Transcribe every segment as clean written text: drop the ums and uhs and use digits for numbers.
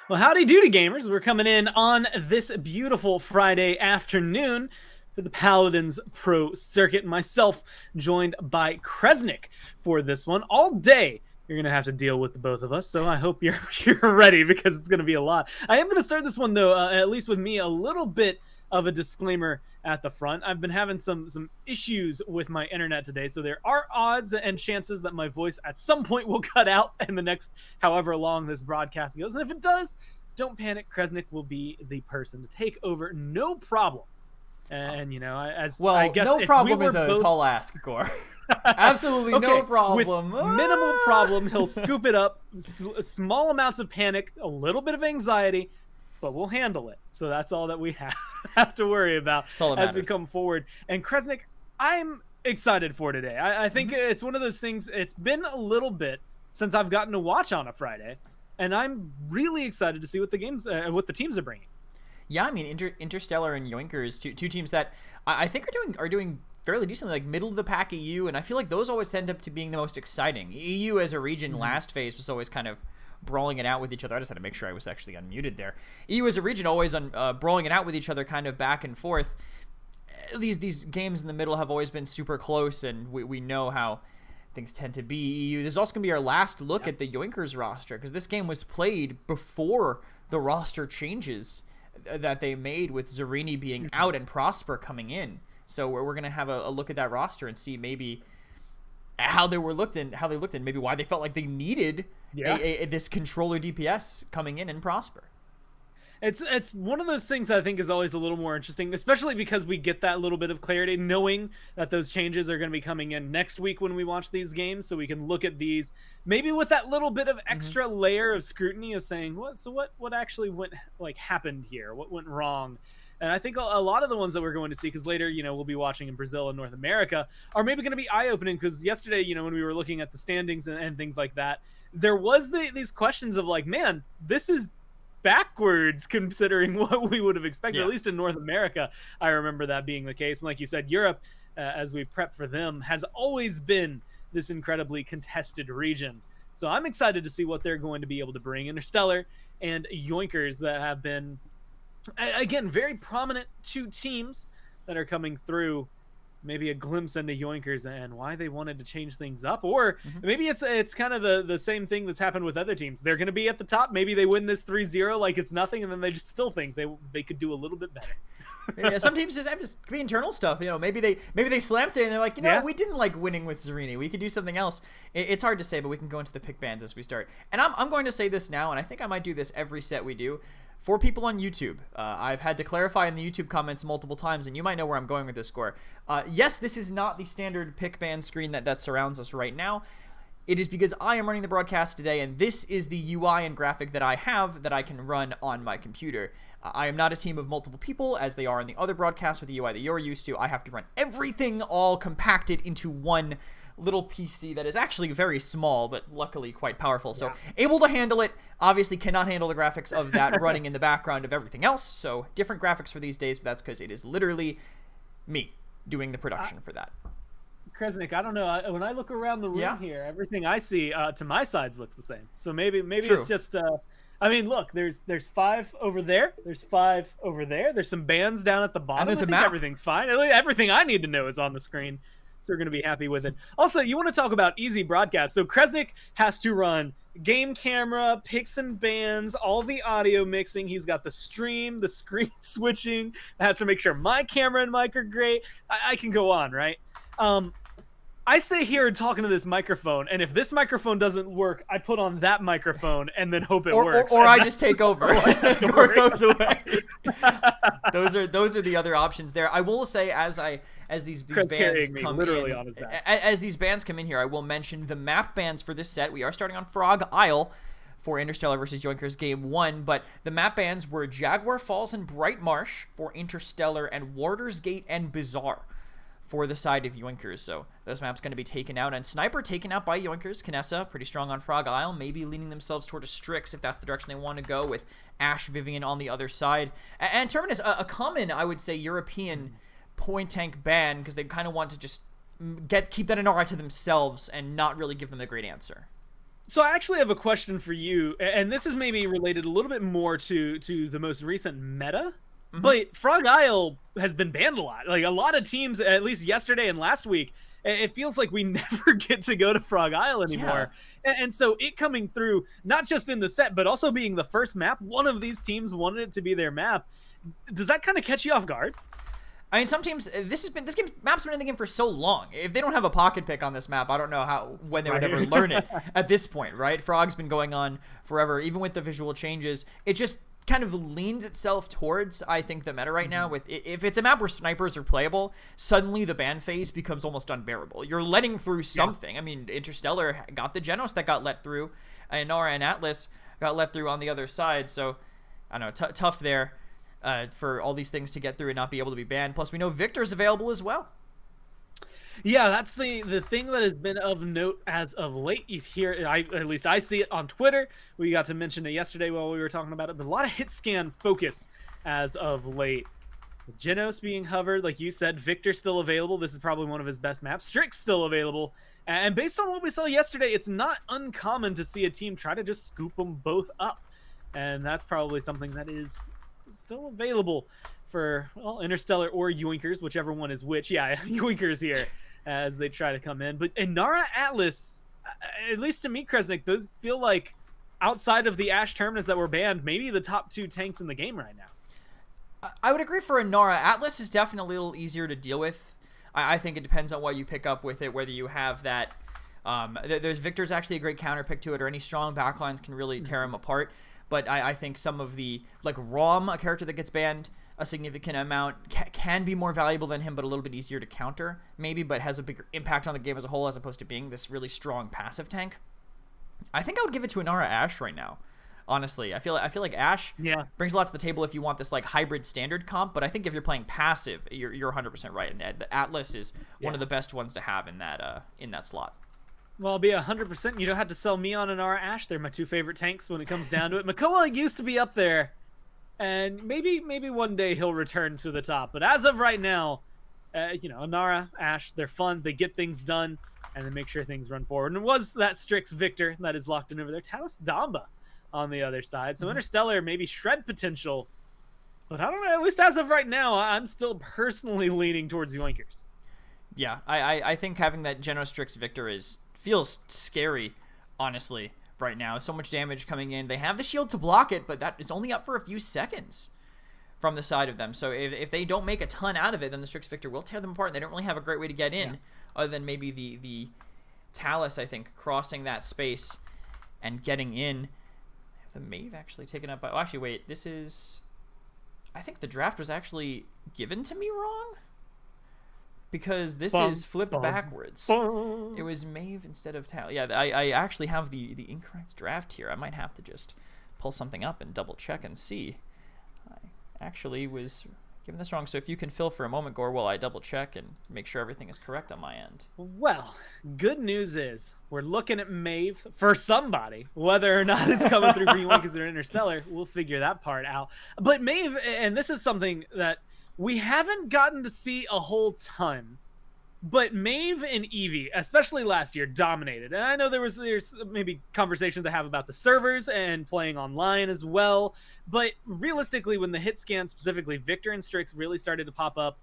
Well, howdy doody, gamers. We're coming in on this beautiful Friday afternoon for the Paladins Pro Circuit. Myself joined by Kresnik for this one. All day, you're going to have to deal with the both of us, so I hope you're ready because it's going to be a lot. I am going to start this one, though, at least with me, a little bit of a disclaimer at the front. I've been having some issues with my internet today, so there are odds and chances that my voice at some point will cut out in the next however long this broadcast goes. And if it does, don't panic. Kresnik will be the person to take over, no problem. And I guess no problem is a tall ask, Gore. Absolutely okay, no problem. With minimal problem, he'll scoop it up. Small amounts of panic, a little bit of anxiety, but we'll handle it. So that's all that we have to worry about as we come forward. And Kresnik, I'm excited for today. I think it's one of those things. It's been a little bit since I've gotten to watch on a Friday, and I'm really excited to see what the teams are bringing. Yeah, I mean, Interstellar and Yoinkers, two teams that I think are doing fairly decently, like middle of the pack EU, and I feel like those always end up to being the most exciting. EU as a region last phase was always kind of brawling it out with each other. I just had to make sure I was actually unmuted there. EU as a region always brawling it out with each other, kind of back and forth. These games in the middle have always been super close, and we know how things tend to be. EU. This is also going to be our last look at the Yoinkers roster, because this game was played before the roster changes that they made with Zarini being out and Prosper coming in. So we're going to have a look at that roster and see maybe how they looked and maybe why they felt like they needed this controller DPS coming in and Prosper. It's one of those things I think is always a little more interesting, especially because we get that little bit of clarity knowing that those changes are going to be coming in next week when we watch these games, so we can look at these maybe with that little bit of extra layer of scrutiny of saying what actually happened here, what went wrong. And I think a lot of the ones that we're going to see, because later, we'll be watching in Brazil and North America, are maybe going to be eye-opening, because yesterday, when we were looking at the standings and things like that, there was these questions of like, man, this is backwards considering what we would have expected, at least in North America. I remember that being the case. And like you said, Europe, as we prep for them, has always been this incredibly contested region. So I'm excited to see what they're going to be able to bring. Interstellar and Yoinkers that have been, again, very prominent two teams that are coming through. Maybe a glimpse into Yoinkers and why they wanted to change things up, or maybe it's kind of the same thing that's happened with other teams. They're going to be at the top. Maybe they win this 3-0 like it's nothing, and then they just still think they could do a little bit better. Yeah, some teams just could be internal stuff. Maybe they slammed it and they're like, we didn't like winning with Zarini. We could do something else. It's hard to say, but we can go into the pick bands as we start. And I'm going to say this now, and I think I might do this every set we do. For people on YouTube, I've had to clarify in the YouTube comments multiple times, and you might know where I'm going with this score. Yes, this is not the standard pick band screen that surrounds us right now. It is because I am running the broadcast today, and this is the UI and graphic that I have that I can run on my computer. I am not a team of multiple people, as they are in the other broadcasts with the UI that you're used to. I have to run everything all compacted into one little PC that is actually very small, but luckily quite powerful. So able to handle it. Obviously cannot handle the graphics of that running in the background of everything else. So different graphics for these days, but that's because it is literally me doing the production for that. Kresnik, I don't know. When I look around the room here, everything I see to my sides looks the same. So maybe it's just. I mean, look, there's 5 over there. There's 5 over there. There's some bands down at the bottom. And there's a map. Everything's fine. Everything I need to know is on the screen. So we're going to be happy with it. Also, you want to talk about easy broadcast. So Kresnik has to run game camera, picks and bands, all the audio mixing. He's got the stream, the screen switching. I have to make sure my camera and mic are great. I can go on, right? I stay here talking to this microphone, and if this microphone doesn't work, I put on that microphone and then hope it works. Or I just take over. Or goes away. Those are the other options there. I will say, as these bands come in, on his back. As these bands come in here, I will mention the map bands for this set. We are starting on Frog Isle for Interstellar versus Yoinkers Game 1, but the map bands were Jaguar Falls and Bright Marsh for Interstellar, and Warder's Gate and Bazaar for the side of Yoinkers. So those maps going to be taken out, and Sniper taken out by Yoinkers. Kinessa pretty strong on Frog Isle, maybe leaning themselves toward a Strix if that's the direction they want to go, with Ash Vivian on the other side. And Terminus, a common, I would say, European point tank ban, because they kind of want to just keep that Inara to themselves and not really give them a great answer. So I actually have a question for you, and this is maybe related a little bit more to the most recent meta. Hmm. But Frog Isle has been banned a lot. Like a lot of teams, at least yesterday and last week, it feels like we never get to go to Frog Isle Yeah. anymore. And so it coming through, not just in the set, but also being the first map, one of these teams wanted it to be their map. Does that kind of catch you off guard? I mean, some teams. This map's been in the game for so long. If they don't have a pocket pick on this map, I don't know when they would ever learn it at this point, right? Frog's been going on forever, even with the visual changes. It just kind of leans itself towards, I think, the meta right now. With if it's a map where snipers are playable, suddenly the ban phase becomes almost unbearable. You're letting through something. I mean, Interstellar got the Genos that got let through, and Nora and Atlas got let through on the other side. So I don't know, tough there. For all these things to get through and not be able to be banned. Plus, we know Victor's available as well. Yeah, that's the thing that has been of note as of late. He's here. At least I see it on Twitter. We got to mention it yesterday while we were talking about it. But a lot of hit scan focus as of late. Genos being hovered, like you said. Victor's still available. This is probably one of his best maps. Strix's still available. And based on what we saw yesterday, it's not uncommon to see a team try to just scoop them both up. And that's probably something that is still available for, well, Interstellar or Yoinkers, whichever one is which. Yeah, Yoinkers here as they try to come in. But Inara Atlas, at least to me, Kresnik, those feel like, outside of the Ashe Terminus that were banned, maybe the top two tanks in the game right now. I would agree for Inara. Atlas is definitely a little easier to deal with. I think it depends on what you pick up with it, whether you have that. There's Victor's actually a great counter pick to it, or any strong backlines can really tear him apart. But I think some of the, like Rom, a character that gets banned a significant amount, can be more valuable than him, but a little bit easier to counter, maybe, but has a bigger impact on the game as a whole, as opposed to being this really strong passive tank. I think I would give it to Inara Ashe right now. Honestly, I feel like Ashe brings a lot to the table if you want this like hybrid standard comp, but I think if you're playing passive, you're 100% right. And the Atlas is one of the best ones to have in that slot. Well, I'll be 100%. You don't have to sell me on Inara Ashe. They're my two favorite tanks when it comes down to it. Makoa used to be up there, and maybe one day he'll return to the top. But as of right now, Inara Ashe, they're fun. They get things done, and they make sure things run forward. And it was that Strix Victor that is locked in over there. Talus Damba on the other side. So Interstellar, maybe shred potential. But I don't know. At least as of right now, I'm still personally leaning towards Yoinkers. Yeah, I think having that Genos Strix Victor feels scary, honestly, right now. So much damage coming in. They have the shield to block it, but that is only up for a few seconds from the side of them. So if they don't make a ton out of it, then the Strix Victor will tear them apart. They don't really have a great way to get in, other than maybe the Talus, I think, crossing that space and getting in. The Maeve actually taken up by... Oh, actually, wait. This is... I think the draft was actually given to me wrong, because this is flipped backwards. It was Maeve instead of Tal. Yeah, I actually have the incorrect draft here. I might have to just pull something up and double check and see. I actually was given this wrong. So if you can fill for a moment, Gore, while I double check and make sure everything is correct on my end. Well, good news is we're looking at Maeve for somebody. Whether or not it's coming through Green Yoinkers or Interstellar, we'll figure that part out. But Maeve, and this is something that we haven't gotten to see a whole ton, but Maeve and Eevee, especially last year, dominated. And I know there's maybe conversations to have about the servers and playing online as well. But realistically, when the hit scan, specifically Victor and Strix, really started to pop up,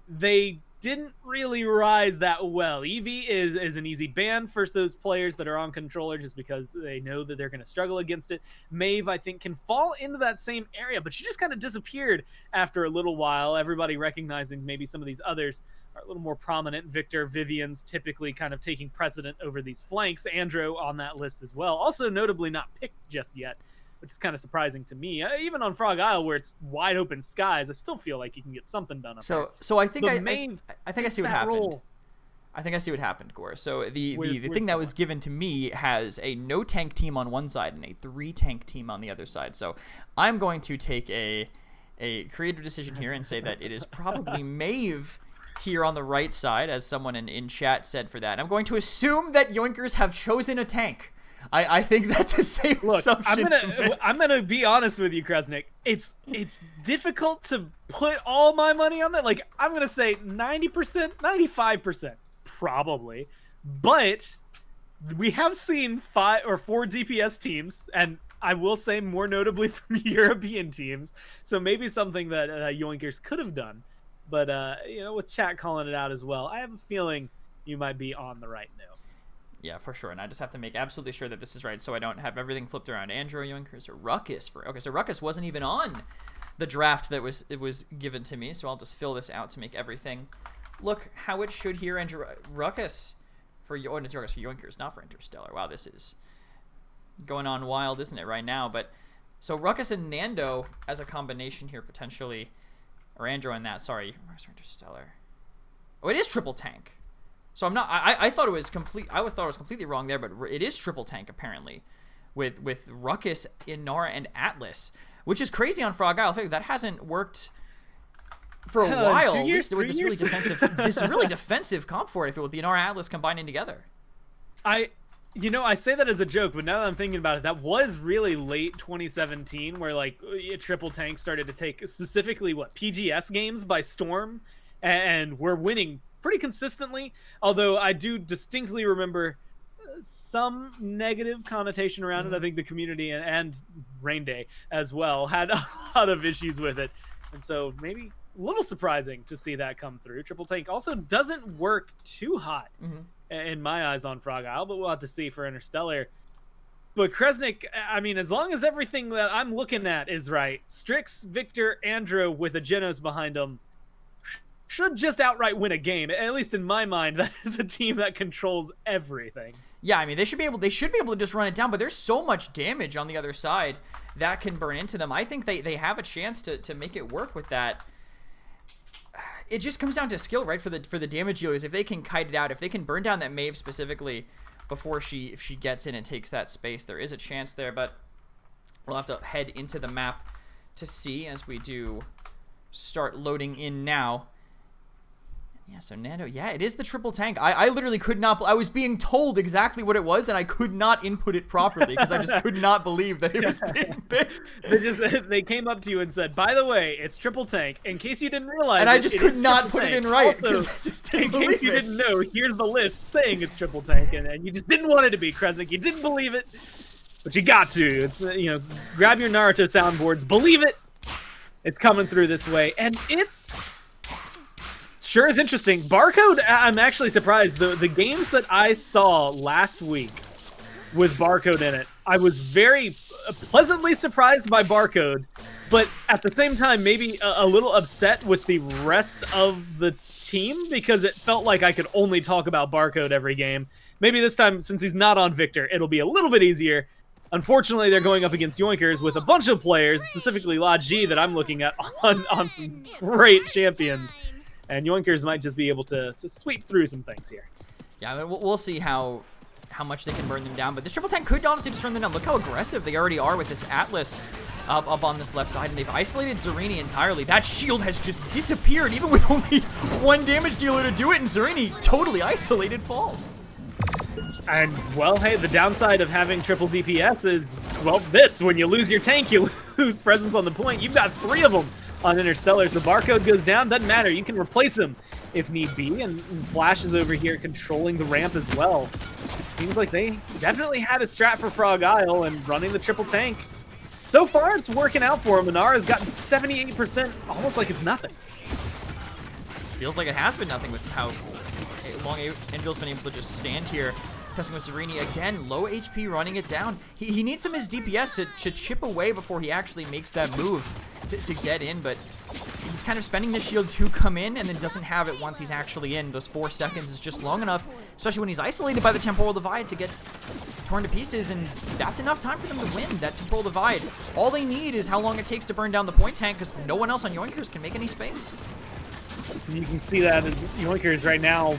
they didn't really rise that well. Eevee is an easy ban for those players that are on controller, just because they know that they're going to struggle against it. Maeve, I think, can fall into that same area, but she just kind of disappeared after a little while. Everybody recognizing maybe some of these others are a little more prominent. Victor, Vivian's typically kind of taking precedent over these flanks. Andro on that list as well. Also notably not picked just yet, which is kind of surprising to me. Even on Frog Isle, where it's wide open skies, I still feel like you can get something done up there. So I think I think I see what happened. I think I see what happened, Gore. So the thing that was given to me has a no tank team on one side and a 3 tank team on the other side. So I'm going to take a creative decision here and say that it is probably Maeve here on the right side, as someone in chat said for that. And I'm going to assume that Yoinkers have chosen a tank. I think that's a safe assumption. I'm gonna be honest with you, Kresnik. It's difficult to put all my money on that. Like, I'm gonna say 90%, 95%, probably. But we have seen 5 or 4 DPS teams, and I will say more notably from European teams. So maybe something that Yoinkers could have done. But with chat calling it out as well, I have a feeling you might be on the right note. Yeah, for sure. And I just have to make absolutely sure that this is right, so I don't have everything flipped around. Andrew Yoinkers or Ruckus for okay. So Ruckus wasn't even on the draft that was given to me, so I'll just fill this out to make everything look how it should here. And Ruckus for it's Ruckus for Yoinkers, not for Interstellar. Wow, this is going on wild, isn't it, right now? But so Ruckus and Nando as a combination here potentially, or Andrew and that. Sorry, Ruckus for Interstellar. Oh, it is triple tank. So I'm not. I thought it was complete. I thought it was completely wrong there, but it is triple tank apparently, with Ruckus, Inara, and Atlas, which is crazy on Frog Isle. I think that hasn't worked for a while. 2 years, with this really defensive comp for it. If it with the Inara Atlas combining together. I say that as a joke, but now that I'm thinking about it, that was really late 2017, where like triple tank started to take specifically PGS games by storm, and we're winning pretty consistently, although I do distinctly remember some negative connotation around it. I think the community and Rain Day as well had a lot of issues with it, and so maybe a little surprising to see that come through. Triple tank also doesn't work too hot in my eyes on Frog Isle, but we'll have to see for Interstellar. But Kresnik, I mean, as long as everything that I'm looking at is right, Strix, Victor, Andrew with a Genos behind them should just outright win a game. At least in my mind, that is a team that controls everything. Yeah, I mean, they should be able to just run it down, but there's so much damage on the other side that can burn into them. I think they have a chance to make it work with that. It just comes down to skill, right? For the damage dealers, if they can kite it out, if they can burn down that Maeve specifically before if she gets in and takes that space, there is a chance there. But we'll have to head into the map to see as we do start loading in now. Yeah, so Nando, yeah, it is the triple tank. I literally could not, I was being told exactly what it was, and I could not input it properly because I just could not believe that it was being picked. They came up to you and said, by the way, it's triple tank, in case you didn't realize and I just could not put it in right because I just didn't believe it. In case you didn't know, here's the list saying it's triple tank, and you just didn't want it to be, Kresnik. You didn't believe it, but you got to. It's, grab your Naruto soundboards, believe it. It's coming through this way, and it's... sure is interesting. Barcode, I'm actually surprised. The games that I saw last week with Barcode in it, I was very pleasantly surprised by Barcode, but at the same time, maybe a little upset with the rest of the team because it felt like I could only talk about Barcode every game. Maybe this time, since he's not on Victor, it'll be a little bit easier. Unfortunately, they're going up against Yoinkers with a bunch of players, specifically Laji, that I'm looking at on some great champions. And Yoinkers might just be able to sweep through some things here. Yeah, I mean, we'll see how much they can burn them down. But this triple tank could honestly just turn them down. Look how aggressive they already are with this Atlas up on this left side. And they've isolated Zarini entirely. That shield has just disappeared, even with only one damage dealer to do it. And Zarini totally isolated falls. And, well, hey, the downside of having triple DPS is, well, this. When you lose your tank, you lose presence on the point. You've got 3 of them on Interstellar, so Barcode goes down, doesn't matter, you can replace him if need be, and Flash is over here controlling the ramp as well. Seems like they definitely had a strat for Frog Isle and running the triple tank. So far, it's working out for him. Inara's gotten 78%, almost like it's nothing. Feels like it has been nothing with how long Anvil's been able to just stand here. Pressing with Zarini again, low HP, running it down. He needs some of his DPS to chip away before he actually makes that move to get in, but he's kind of spending the shield to come in and then doesn't have it once he's actually in. Those 4 seconds is just long enough, especially when he's isolated by the Temporal Divide, to get torn to pieces, and that's enough time for them to win that Temporal Divide. All they need is how long it takes to burn down the point tank, because no one else on Yoinkers can make any space. You can see that in Yoinkers right now,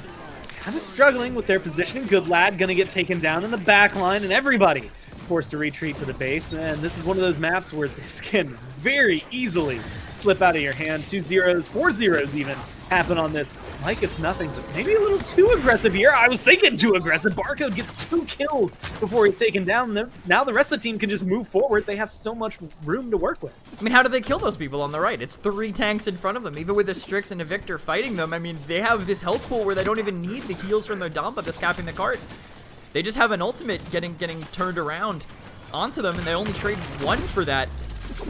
kind of struggling with their positioning. Good Lad gonna get taken down in the back line, and everybody forced to retreat to the base. And this is one of those maps where this can very easily slip out of your hand. 2 zeros, 4 zeros even happen on this. Like it's nothing, but maybe a little too aggressive here. I was thinking too aggressive. Barcode gets 2 kills before he's taken down. Now the rest of the team can just move forward. They have so much room to work with. I mean, how do they kill those people on the right? It's 3 tanks in front of them. Even with the Strix and the Victor fighting them, I mean, they have this health pool where they don't even need the heals from their Dampa that's capping the cart. They just have an ultimate getting turned around onto them, and they only trade 1 for that.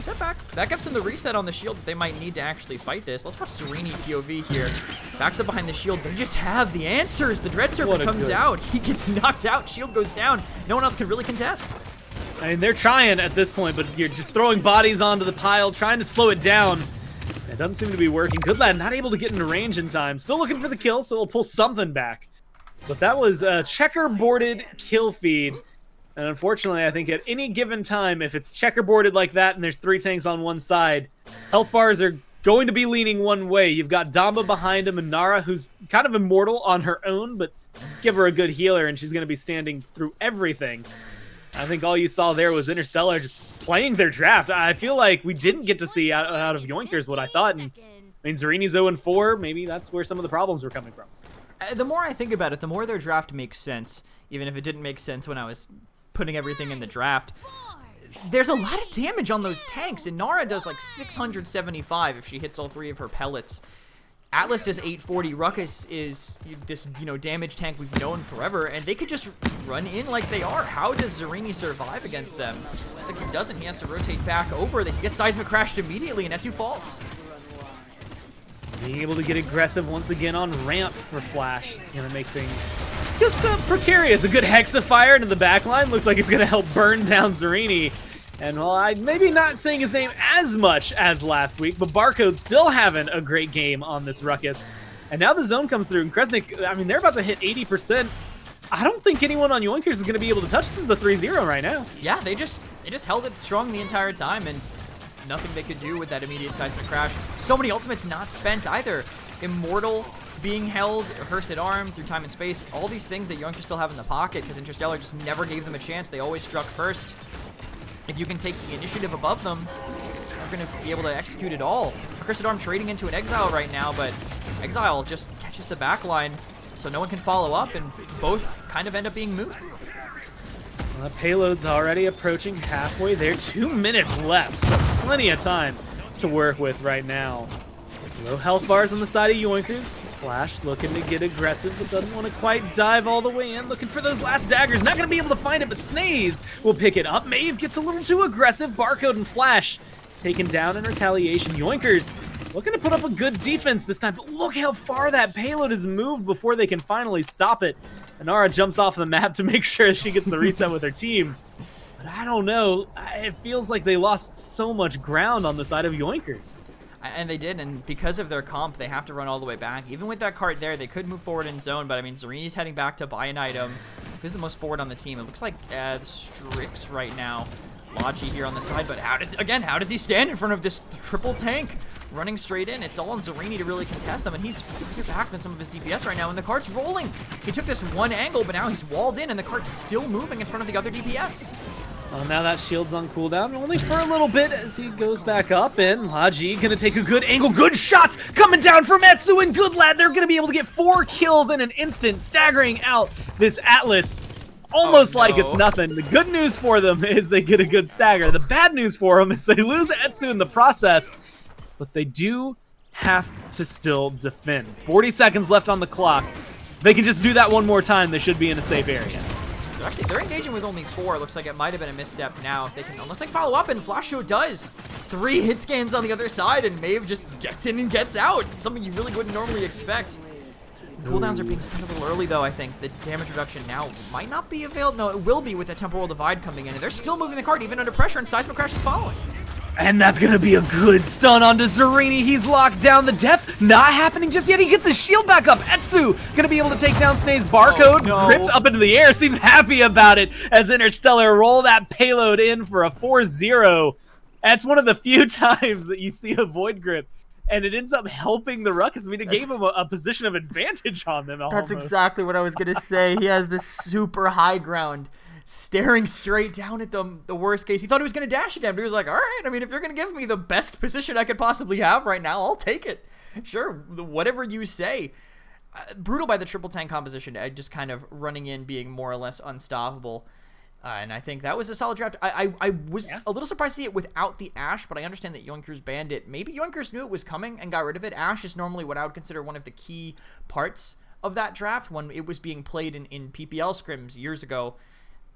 Step back. That gives them the reset on the shield that they might need to actually fight this. Let's watch Serini POV here. Backs up behind the shield. They just have the answers. The Dread Serpent comes out. He gets knocked out. Shield goes down. No one else can really contest. I mean, they're trying at this point, but you're just throwing bodies onto the pile, trying to slow it down. It doesn't seem to be working. Good Lad not able to get into range in time. Still looking for the kill, so we'll pull something back. But that was a checkerboarded kill feed. And unfortunately, I think at any given time, if it's checkerboarded like that and there's 3 tanks on one side, health bars are going to be leaning one way. You've got Damba behind him and Nara, who's kind of immortal on her own, but give her a good healer and she's going to be standing through everything. I think all you saw there was Interstellar just playing their draft. I feel like we didn't get to see out of Yoinkers what I thought. And I mean, Zarini's 0-4. Maybe that's where some of the problems were coming from. The more I think about it, the more their draft makes sense, even if it didn't make sense when I was putting everything in the draft. There's a lot of damage on those tanks, and Nara does like 675 if she hits all 3 of her pellets. Atlas does 840. Ruckus is this, damage tank we've known forever, and they could just run in like they are. How does Zarini survive against them? Looks like he doesn't. He has to rotate back over. They get seismic crashed immediately, and Etsu falls. Being able to get aggressive once again on ramp for Flash is going to make things just precarious. A good Hexafire into the backline. Looks like it's going to help burn down Zarini. And while I'm maybe not saying his name as much as last week, but Barcode still having a great game on this Ruckus. And now the zone comes through, and Kresnik, I mean, they're about to hit 80%. I don't think anyone on Yoinkers is going to be able to touch this. Is a 3-0 right now. Yeah, they just held it strong the entire time, and nothing they could do with that immediate seismic crash. So many ultimates not spent either. Immortal being held, Hersed Arm through time and space, all these things that Yoinkers still have in the pocket because Interstellar just never gave them a chance. They always struck first. If you can take the initiative above them, you're going to be able to execute it all. Hersed Arm trading into an Exile right now, but Exile just catches the back line, so no one can follow up, and both kind of end up being moot. Well, that payload's already approaching halfway there. 2 minutes left, so plenty of time to work with right now. Low health bars on the side of Yoinkers. Flash looking to get aggressive, but doesn't want to quite dive all the way in. Looking for those last daggers. Not going to be able to find it, but Snaze will pick it up. Maeve gets a little too aggressive. Barcode and Flash taken down in retaliation. Yoinkers looking to put up a good defense this time, but look how far that payload has moved before they can finally stop it. Anara jumps off the map to make sure she gets the reset with her team. But I don't know. It feels like they lost so much ground on the side of Yoinkers. And they did, and because of their comp, they have to run all the way back. Even with that cart there, they could move forward in zone, but I mean, Zarini's heading back to buy an item. Who's the most forward on the team? It looks like Strix right now. Logi here on the side, but how does he stand in front of this triple tank running straight in? It's all on Zarini to really contest them, and he's further back than some of his DPS right now, and the cart's rolling. He took this one angle, but now he's walled in, and the cart's still moving in front of the other DPS. Well, now that shield's on cooldown, only for a little bit as he goes back up, and Logi gonna take a good angle. Good shots coming down from Etsu, and Good Lad, they're gonna be able to get 4 kills in an instant, staggering out this Atlas almost like it's nothing. The good news for them is they get a good stagger. The bad news for them is they lose Etsu in the process, but they do have to still defend. 40 seconds left on the clock. If they can just do that one more time, they should be in a safe area. They're engaging with only 4. Looks like it might have been a misstep now if they can, unless they follow up, and Flash Show does. 3 hit scans on the other side, and Maeve just gets in and gets out. Something you really wouldn't normally expect. Cooldowns are being spent a little early, though, I think. The damage reduction now might not be available. No, it will be with the Temporal Divide coming in, and they're still moving the card even under pressure, and Seismic Crash is following. And that's going to be a good stun onto Zarini. He's locked down. The death not happening just yet. He gets his shield back up. Etsu going to be able to take down Snake's Barcode. Gripped up into the air. Seems happy about it as Interstellar roll that payload in for a 4-0. That's one of the few times that you see a Void Grip, and it ends up helping the Ruckus. I mean, it gave him a position of advantage on them. That's exactly what I was going to say. He has this super high ground, staring straight down at them. The worst case, he thought he was going to dash again, but he was like, all right, I mean, if you're going to give me the best position I could possibly have right now, I'll take it. Sure, whatever you say. Brutal by the triple tank composition, just kind of running in, being more or less unstoppable. And I think that was a solid draft. I was a little surprised to see it without the Ashe, but I understand that Yoinkers banned it. Maybe Yoinkers knew it was coming and got rid of it. Ashe is normally what I would consider one of the key parts of that draft when it was being played in PPL scrims years ago.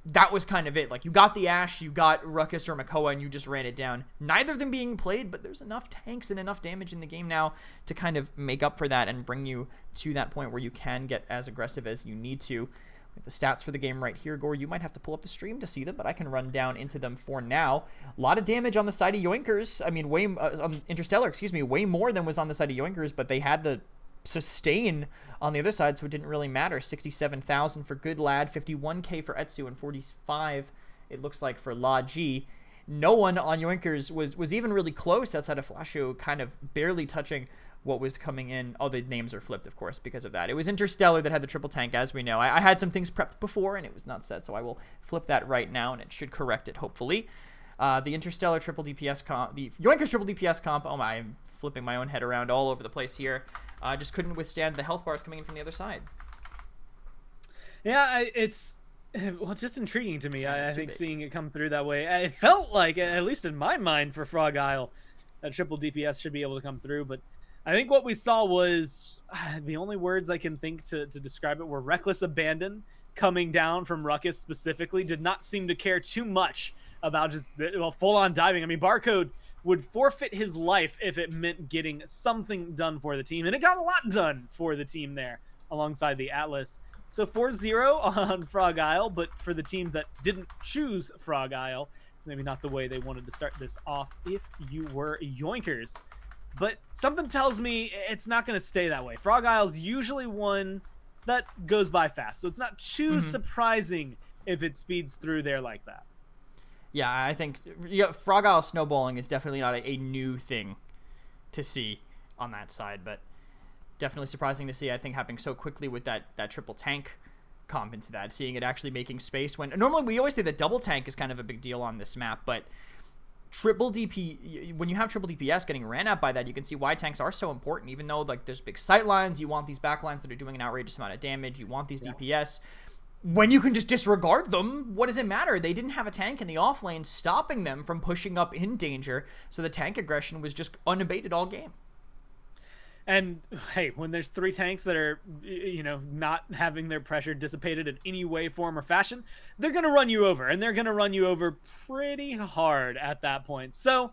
That was kind of it. Like, you got the Ashe, you got Ruckus or Makoa, and you just ran it down. Neither of them being played, but there's enough tanks and enough damage in the game now to kind of make up for that and bring you to that point where you can get as aggressive as you need to. With the stats for the game right here, Gore, you might have to pull up the stream to see them, but I can run down into them for now. A lot of damage on the side of Yoinkers. I mean, Interstellar, way more than was on the side of Yoinkers, but they had the sustain on the other side, so it didn't really matter. 67,000 for Good Lad, 51k for Etsu, and 45 it looks like for La G. No one on Yoinkers was even really close outside of Flasho, kind of barely touching what was coming in. Oh, the names are flipped, of course, because of that. It was Interstellar that had the triple tank, as we know. I had some things prepped before, and it was not set, so I will flip that right now, and it should correct it, hopefully. The Interstellar triple DPS comp, the Yoinkers triple DPS comp, oh my, I'm flipping my own head around all over the place here. Just couldn't withstand the health bars coming in from the other side. Yeah, it's just intriguing to me. I think seeing it come through that way. It felt like, at least in my mind, for Frog Isle, that triple DPS should be able to come through, but I think what we saw was, the only words I can think to describe it were reckless abandon coming down from Ruckus specifically. Did not seem to care too much about just full-on diving. I mean, Barcode would forfeit his life if it meant getting something done for the team, and it got a lot done for the team there alongside the Atlas. So 4-0 on Frog Isle, but for the team that didn't choose Frog Isle, it's maybe not the way they wanted to start this off if you were Yoinkers. But something tells me it's not going to stay that way. Frog Isle's usually one that goes by fast, so it's not too surprising if it speeds through there like that. Yeah, I think Frog Isle snowballing is definitely not a new thing to see on that side, but definitely surprising to see, I think, happening so quickly with that triple tank comp into that, seeing it actually making space when normally we always say that double tank is kind of a big deal on this map, but triple DP, when you have triple DPS getting ran at by that, you can see why tanks are so important. Even though like there's big sight lines, you want these back lines that are doing an outrageous amount of damage, you want these DPS. When you can just disregard them, what does it matter? They didn't have a tank in the off lane stopping them from pushing up in danger, so the tank aggression was just unabated all game. And hey, when there's three tanks that are, not having their pressure dissipated in any way, form, or fashion, they're going to run you over, and they're going to run you over pretty hard at that point. So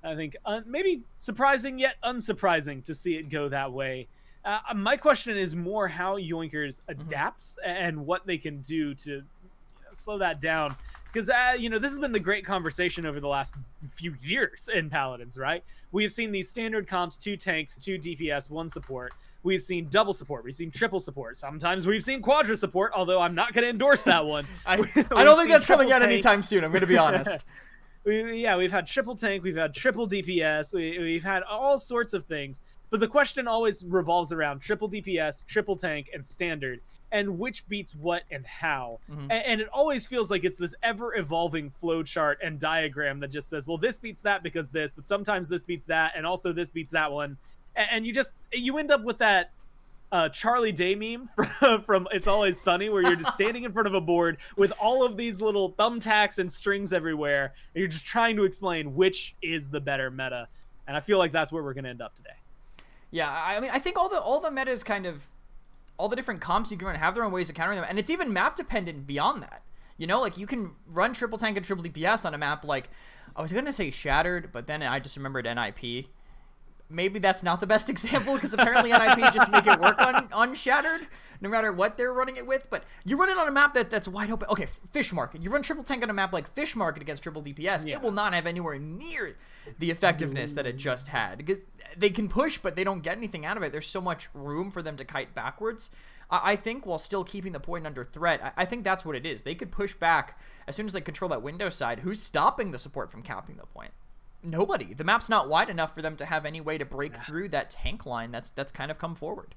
I think maybe surprising yet unsurprising to see it go that way. My question is more how Yoinkers adapts and what they can do to slow that down. Because, this has been the great conversation over the last few years in Paladins, right? We've seen these standard comps, 2 tanks, 2 DPS, 1 support. We've seen double support. We've seen triple support. Sometimes we've seen quadra support, although I'm not going to endorse that one. I don't think that's coming out anytime soon, I'm going to be honest. We've had triple tank. We've had triple DPS. We've had all sorts of things. But the question always revolves around triple DPS, triple tank, and standard, and which beats what and how. And it always feels like it's this ever-evolving flowchart and diagram that just says, well, this beats that because this, but sometimes this beats that, and also this beats that one. And you end up with that Charlie Day meme from It's Always Sunny, where you're just standing in front of a board with all of these little thumbtacks and strings everywhere, and you're just trying to explain which is the better meta. And I feel like that's where we're going to end up today. Yeah, I mean, I think all the metas kind of, all the different comps you can run have their own ways of countering them, and it's even map dependent beyond that. Like you can run triple tank and triple DPS on a map like, I was gonna say Shattered, but then I just remembered NIP. Maybe that's not the best example because apparently NIP just make it work on Shattered, no matter what they're running it with. But you run it on a map that's wide open. Okay, Fish Market. You run triple tank on a map like Fish Market against triple DPS. Yeah. It will not have anywhere near the effectiveness that it just had, because they can push, but they don't get anything out of it. There's so much room for them to kite backwards. I think while still keeping the point under threat, I think that's what it is. They could push back as soon as they control that window side. Who's stopping the support from capping the point? Nobody. The map's not wide enough for them to have any way to break through that tank line that's kind of come forward.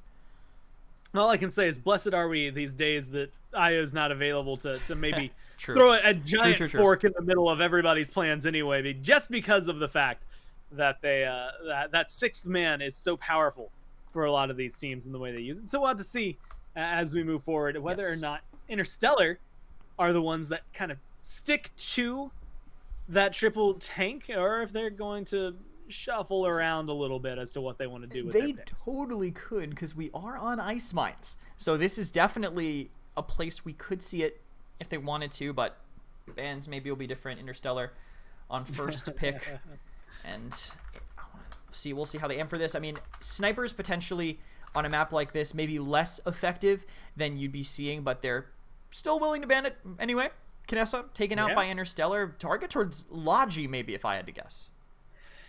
All I can say is blessed are we these days that IO's not available to maybe throw a giant fork in the middle of everybody's plans anyway, just because of the fact that they that sixth man is so powerful for a lot of these teams in the way they use it. So we'll have to see as we move forward whether or not Interstellar are the ones that kind of stick to that triple tank, or if they're going to shuffle around a little bit as to what they want to do with They their picks. totally could, because we are on ice mines. So this is definitely a place we could see it if they wanted to, but bands maybe will be different. Interstellar on first pick. And we'll see how they aim for this. I mean, snipers potentially on a map like this may be less effective than you'd be seeing, but they're still willing to ban it anyway. Kinessa taken out by Interstellar. Target towards Logi, maybe, if I had to guess.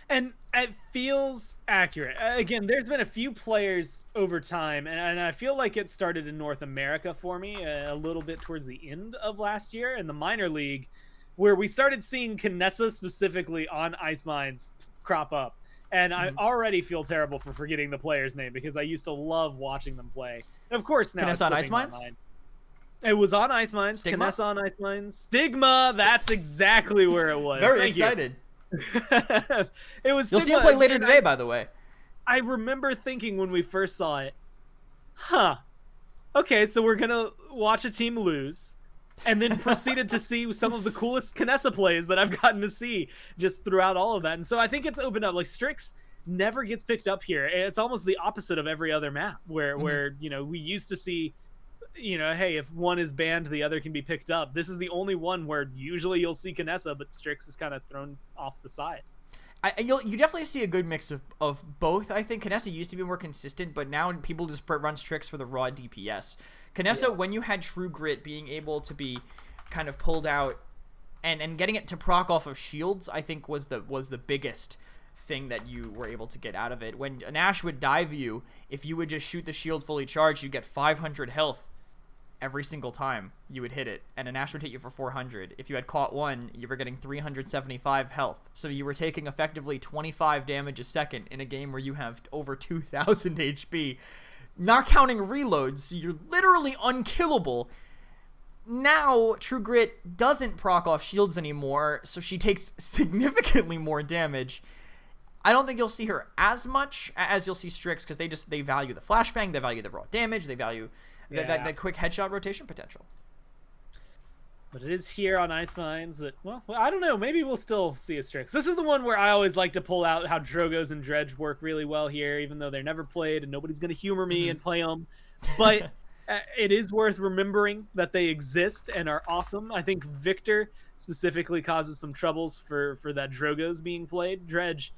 And it feels accurate. Again, there's been a few players over time, and I feel like it started in North America for me a little bit towards the end of last year in the minor league, where we started seeing Kinessa specifically on ice mines crop up. And I already feel terrible for forgetting the player's name because I used to love watching them play. And of course, now Kinessa on ice mines? It was on ice mines. Stigma? Kinessa on ice mines. Stigma. That's exactly where it was. Very excited. It was. You'll see him play later today, by the way. I remember thinking when we first saw it, okay, so we're gonna watch a team lose, and then proceeded to see some of the coolest Kinessa plays that I've gotten to see just throughout all of that. And so I think it's opened up. Like, Strix never gets picked up here. It's almost the opposite of every other map where we used to see, hey, if one is banned, the other can be picked up. This is the only one where usually you'll see Kinessa, but Strix is kind of thrown off the side. You definitely see a good mix of both. I think Kinessa used to be more consistent, but now people just run Strix for the raw DPS. Kinessa, when you had True Grit being able to be kind of pulled out and getting it to proc off of shields, I think was the biggest thing that you were able to get out of it. When an Ashe would dive you, if you would just shoot the shield fully charged, you'd get 500 health every single time you would hit it, and an Ashe would hit you for 400. If you had caught one, you were getting 375 health. So you were taking effectively 25 damage a second in a game where you have over 2,000 HP. Not counting reloads, you're literally unkillable. Now, True Grit doesn't proc off shields anymore, so she takes significantly more damage. I don't think you'll see her as much as you'll see Strix, because they value the flashbang, they value the raw damage, they value that quick headshot rotation potential. But it is here on Ice Mines that, well, I don't know. Maybe we'll still see a Strix. This is the one where I always like to pull out how Drogos and Dredge work really well here, even though they're never played and nobody's going to humor me and play them. But it is worth remembering that they exist and are awesome. I think Victor specifically causes some troubles for that Drogos being played. Dredge,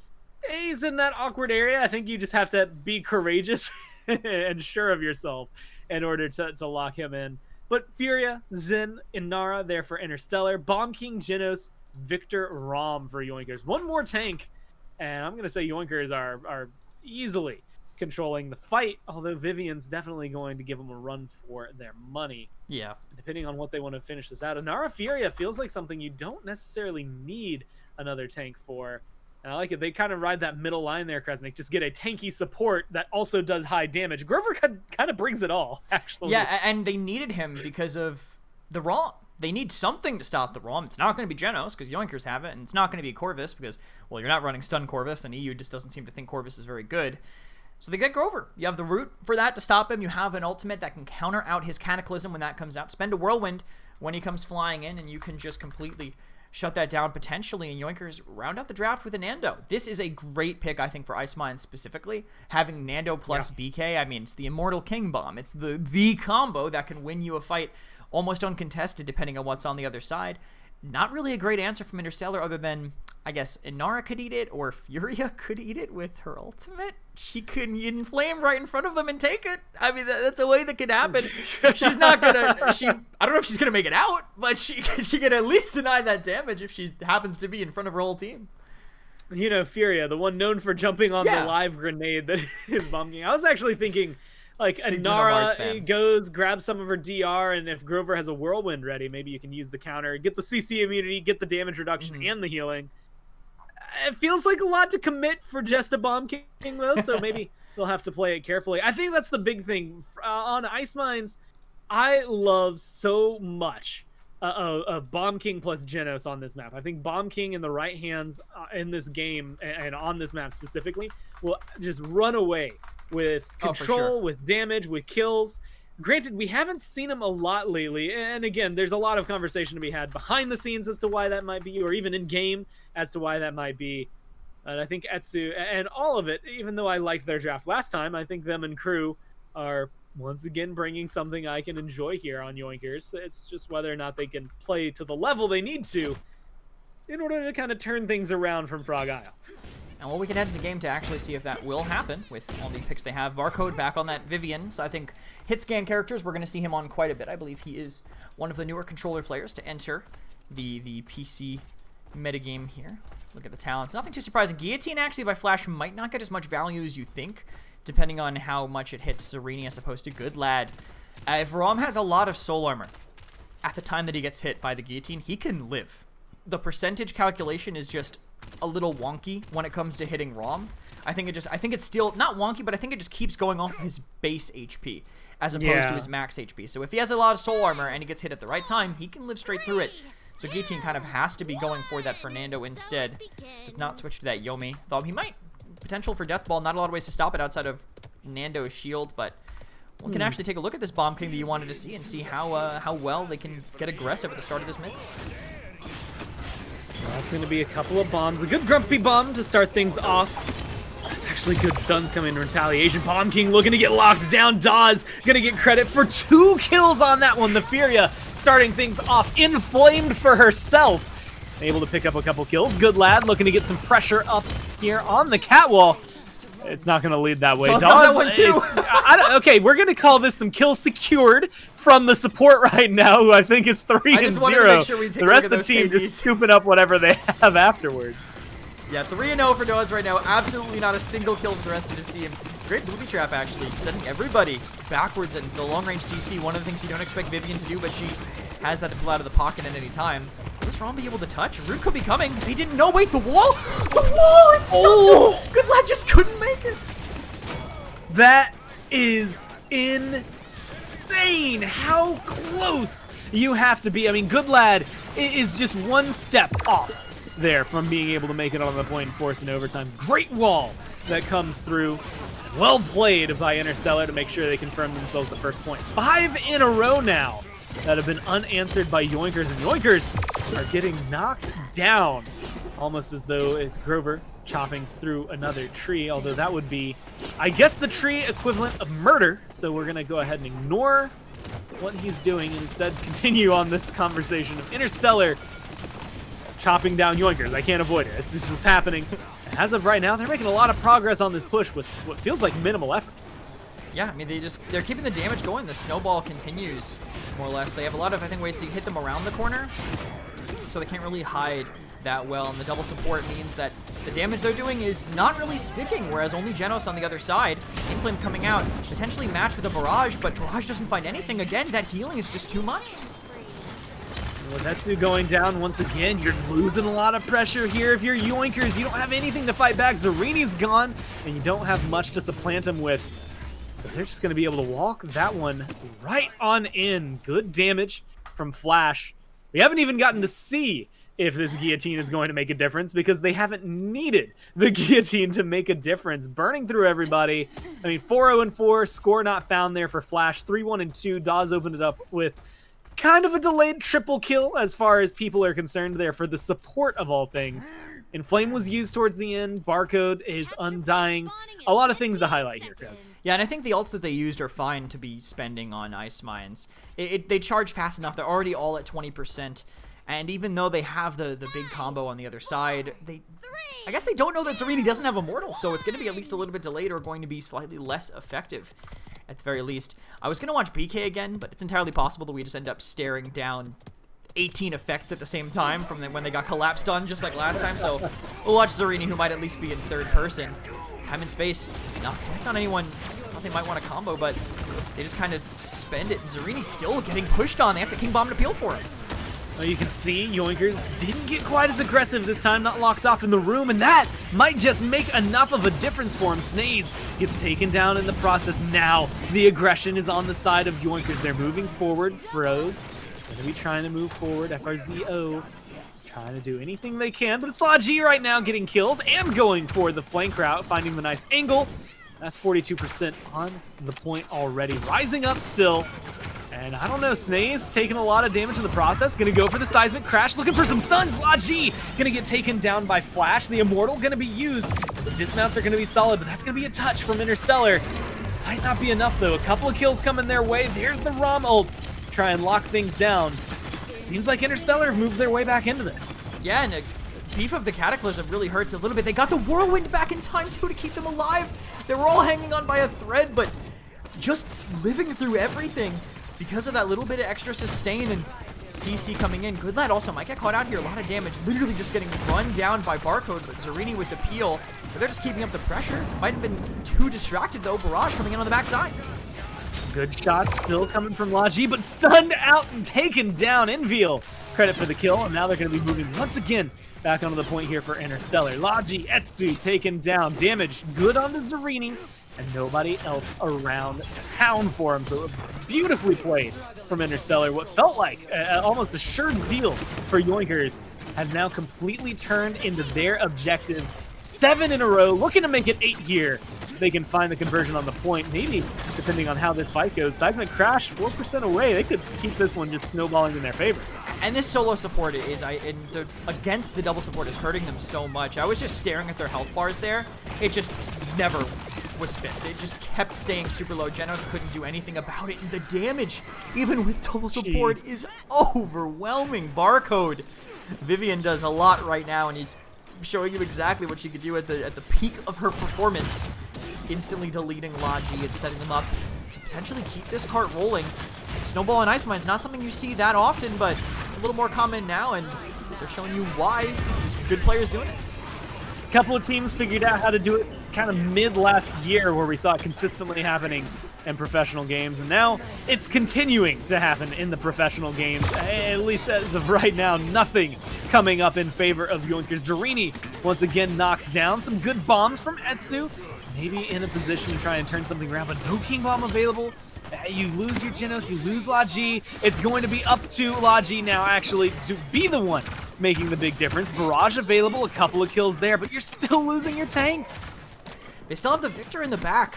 he's in that awkward area. I think you just have to be courageous and sure of yourself in order to lock him in. But Furia, Zen, Inara there for Interstellar. Bomb King, Genos, Victor, Rom for Yoinkers. One more tank, and I'm going to say Yoinkers are easily controlling the fight, although Vivian's definitely going to give them a run for their money. Yeah. Depending on what they want to finish this out. Inara Furia feels like something you don't necessarily need another tank for. And I like it. They kind of ride that middle line there, Kresnik. Just get a tanky support that also does high damage. Grover kind of brings it all, actually. Yeah, and they needed him because of the ROM. They need something to stop the ROM. It's not going to be Genos, because Yoinkers have it, and it's not going to be Corvus, because, well, you're not running Stun Corvus, and EU just doesn't seem to think Corvus is very good. So they get Grover. You have the root for that to stop him. You have an ultimate that can counter out his Cataclysm when that comes out. Spend a Whirlwind when he comes flying in, and you can just completely shut that down potentially, and Yoinkers round out the draft with a Nando. This is a great pick, I think, for Ice Mines specifically. Having Nando plus BK, I mean, it's the Immortal King Bomb. It's the combo that can win you a fight almost uncontested depending on what's on the other side. Not really a great answer from Interstellar other than, I guess, Inara could eat it, or Furia could eat it with her ultimate. She could inflame right in front of them and take it. I mean, that's a way that could happen. She's not gonna. I don't know if she's gonna make it out, but she can at least deny that damage if she happens to be in front of her whole team. Furia, the one known for jumping on the live grenade that is bombing. I was actually thinking, like, Inara goes, grabs some of her DR, and if Grover has a Whirlwind ready, maybe you can use the counter, get the CC immunity, get the damage reduction and the healing. It feels like a lot to commit for just a Bomb King, though, so maybe they'll have to play it carefully. I think that's the big thing. On Ice Mines, I love so much of Bomb King plus Genos on this map. I think Bomb King in the right hands in this game, and on this map specifically, will just run away with control, with damage, with kills. Granted, we haven't seen him a lot lately, and again, there's a lot of conversation to be had behind the scenes as to why that might be, or even in game as to why that might be. And I think Etsu and all of it, even though I liked their draft last time, I think them and crew are once again bringing something I can enjoy here on Yoinkers. It's just whether or not they can play to the level they need to in order to kind of turn things around from Frog Isle. And well, we can head into the game to actually see if that will happen with all the picks they have. Barcode back on that Vivian, so I think hit scan characters, we're going to see him on quite a bit. I believe he is one of the newer controller players to enter the PC metagame here. Look at the talents. Nothing too surprising. Guillotine actually by Flash might not get as much value as you think, depending on how much it hits Serini as opposed to Good Lad. If Rom has a lot of soul armor at the time that he gets hit by the Guillotine, he can live. The percentage calculation is just a little wonky when it comes to hitting Rom. I think it's still not wonky, but I think it just keeps going off of his base HP as opposed to his max HP. So if he has a lot of soul armor and he gets hit at the right time, he can live straight through it. So Guillotine kind of has to be going for that Fernando instead. Does not switch to that Yomi. Though he might. Potential for Death Ball. Not a lot of ways to stop it outside of Nando's shield, but we can actually take a look at this Bomb King that you wanted to see and see how well they can get aggressive at the start of this mid. Well, that's going to be a couple of bombs. A good Grumpy Bomb to start things off. It's actually good stuns coming in retaliation. Bomb King looking to get locked down. Dawes going to get credit for 2 kills on that one. The Furia starting things off inflamed for herself. Able to pick up a couple kills. Good Lad looking to get some pressure up here on the catwalk. It's not going to lead that way. Dawes that one too. Okay, we're going to call this some kills secured from the support right now, who I think is 3-0. I just wanted to make sure we take the rest of the team KDs. just scooping up whatever they have afterward. Yeah, 3-0 for Dawes right now. Absolutely not a single kill for the rest of his team. Great booby trap, actually. Sending everybody backwards and the long-range CC. One of the things you don't expect Vivian to do, but she has that to pull out of the pocket at any time. Will this Rom be able to touch? Root could be coming. They didn't know. Wait, the wall? The wall! It's stuck to... Good Lad just couldn't make it. That is insane. How close you have to be. I mean, Good Lad is just one step off there from being able to make it on the point and force in overtime. Great wall that comes through. Well played by Interstellar to make sure they confirm themselves the first point. 5 in a row now that have been unanswered by Yoinkers, and Yoinkers are getting knocked down. Almost as though it's Grover chopping through another tree, although that would be, I guess, the tree equivalent of murder. So we're going to go ahead and ignore what he's doing and instead continue on this conversation of Interstellar chopping down Yoinkers. I can't avoid it. It's just what's happening. And as of right now, they're making a lot of progress on this push with what feels like minimal effort. Yeah, I mean, they're keeping the damage going. The snowball continues, more or less. They have a lot of, I think, ways to hit them around the corner, so they can't really hide that well. And the double support means that the damage they're doing is not really sticking, whereas only Genos on the other side, Inflame coming out, potentially matched with a Barrage, but Barrage doesn't find anything. Again, that healing is just too much. With Etsu going down once again, you're losing a lot of pressure here. If you're Yoinkers, you don't have anything to fight back. Zarini's gone, and you don't have much to supplant him with. So they're just going to be able to walk that one right on in. Good damage from Flash. We haven't even gotten to see if this Guillotine is going to make a difference because they haven't needed the Guillotine to make a difference. Burning through everybody. I mean, 4-0-4, score not found there for Flash. 3-1-2, Dawes opened it up with kind of a delayed triple kill as far as people are concerned there for the support of all things. Inflame was used towards the end. Barcode is undying. A lot of things to highlight here, Chris. Yeah, and I think the ults that they used are fine to be spending on Ice Mines. They charge fast enough. They're already all at 20%. And even though they have the big combo on the other side, I guess they don't know that Serini doesn't have Immortal, so it's going to be at least a little bit delayed or going to be slightly less effective at the very least. I was going to watch BK again, but it's entirely possible that we just end up staring down 18 effects at the same time from when they got collapsed on, just like last time. So we'll watch Zarini, who might at least be in third person. Time and space does not connect on anyone. I thought they might want a combo, but they just kind of spend it. Zarini's still getting pushed on. They have to King Bomb to peel for him. Well, you can see Yoinkers didn't get quite as aggressive this time, not locked off in the room, and that might just make enough of a difference for him. Snaze gets taken down in the process. Now the aggression is on the side of Yoinkers. They're moving forward. Froze going to be trying to move forward. FRZO trying to do anything they can, but it's Law G right now getting kills and going for the flank route, finding the nice angle. That's 42% on the point already. Rising up still. And I don't know, Snae's taking a lot of damage in the process. Gonna go for the seismic crash, looking for some stuns. Laji gonna get taken down by Flash. The Immortal gonna be used. The dismounts are gonna be solid, but that's gonna be a touch from Interstellar. Might not be enough though. A couple of kills coming their way. There's the Rom ult. Try and lock things down. Seems like Interstellar have moved their way back into this. Yeah, and beef of the Cataclysm really hurts a little bit. They got the Whirlwind back in time, too, to keep them alive. They were all hanging on by a thread, but just living through everything because of that little bit of extra sustain and CC coming in. Good Lad also might get caught out here. A lot of damage, literally just getting run down by Barcode, but Zarini with the peel. But they're just keeping up the pressure. Might have been too distracted, though. Barrage coming in on the backside. Good shots still coming from Laji, but stunned out and taken down. Enviel, credit for the kill, and now they're going to be moving once again back onto the point here for Interstellar. Laji, Etsu taken down. Damage good on the Zarini, and nobody else around town for him. So beautifully played from Interstellar. What felt like almost a sure deal for Yoinkers has now completely turned into their objective. 7 in a row, looking to make it 8 here. They can find the conversion on the point, maybe depending on how this fight goes. Seismic Crash, 4% away. They could keep this one just snowballing in their favor. And this solo support is, against the double support is hurting them so much. I was just staring at their health bars there. It just never was fixed. It just kept staying super low. Genos couldn't do anything about it. And the damage, even with double support, is overwhelming. Barcode. Vivian does a lot right now, and he's showing you exactly what she could do at the peak of her performance. Instantly deleting Laji and setting them up to potentially keep this cart rolling. Snowball and Ice Mine's not something you see that often, but a little more common now, and they're showing you why these good players doing it. A couple of teams figured out how to do it kind of mid last year, where we saw it consistently happening in professional games, and now it's continuing to happen in the professional games. At least as of right now, nothing coming up in favor of Yoinkers. Zarini once again knocked down. Some good bombs from Etsu. Maybe in a position to try and turn something around, but no King Bomb available. You lose your Genos, you lose Laji. It's going to be up to Laji now, actually, to be the one making the big difference. Barrage available, a couple of kills there, but you're still losing your tanks. They still have the Victor in the back.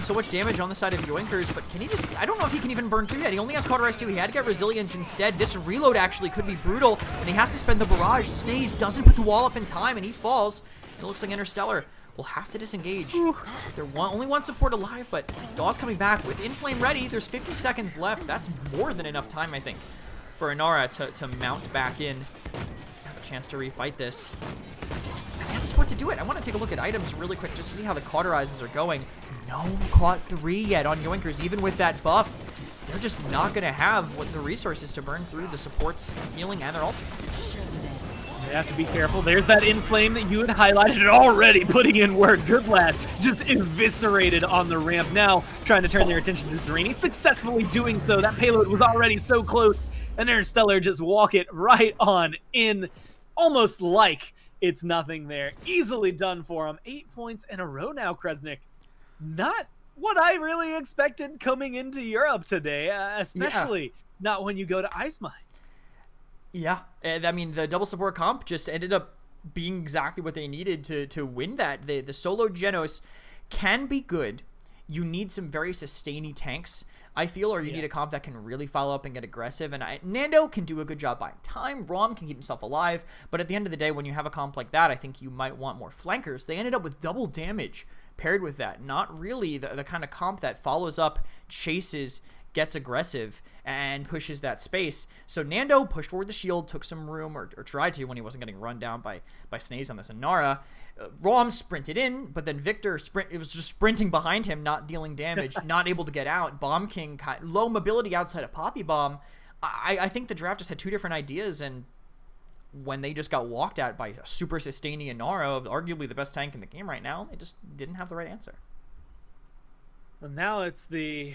So much damage on the side of Yoinkers, but can he just... I don't know if he can even burn through that. He only has Cauterize 2. He had to get Resilience instead. This reload actually could be brutal, and he has to spend the Barrage. Snaze doesn't put the wall up in time, and he falls. It looks like Interstellar will have to disengage. They're only one support alive, but Dawes coming back with Inflame ready. There's 50 seconds left. That's more than enough time, I think, for Inara to mount back in. Have a chance to refight this. They have the support to do it. I want to take a look at items really quick just to see how the Cauterizes are going. No Caught 3 yet on Yoinkers. Even with that buff, they're just not going to have what the resources to burn through the supports, healing, and their ultimates. They have to be careful. There's that Inflame that you had highlighted already, putting in work. Good Lad just eviscerated on the ramp. Now trying to turn their attention to Zarini, successfully doing so. That payload was already so close, and Interstellar just walk it right on in, almost like it's nothing there. Easily done for him. 8 points in a row now, Kresnik. Not what I really expected coming into Europe today, especially not when you go to Ice Mines. Yeah, and I mean, the double support comp just ended up being exactly what they needed to win that. The solo Genos can be good. You need some very sustainy tanks, I feel, or you need a comp that can really follow up and get aggressive. And Nando can do a good job buying time. Rom can keep himself alive. But at the end of the day, when you have a comp like that, I think you might want more flankers. They ended up with double damage paired with that. Not really the kind of comp that follows up, chases, gets aggressive, and pushes that space. So Nando pushed forward the shield, took some room, or tried to when he wasn't getting run down by Snaze on this Inara. Rom sprinted in, but then Victor it was just sprinting behind him, not dealing damage, not able to get out. Bomb King, low mobility outside of Poppy Bomb. I think the draft just had two different ideas, and when they just got walked at by a super sustaining Inara, arguably the best tank in the game right now, they just didn't have the right answer. Well, now it's the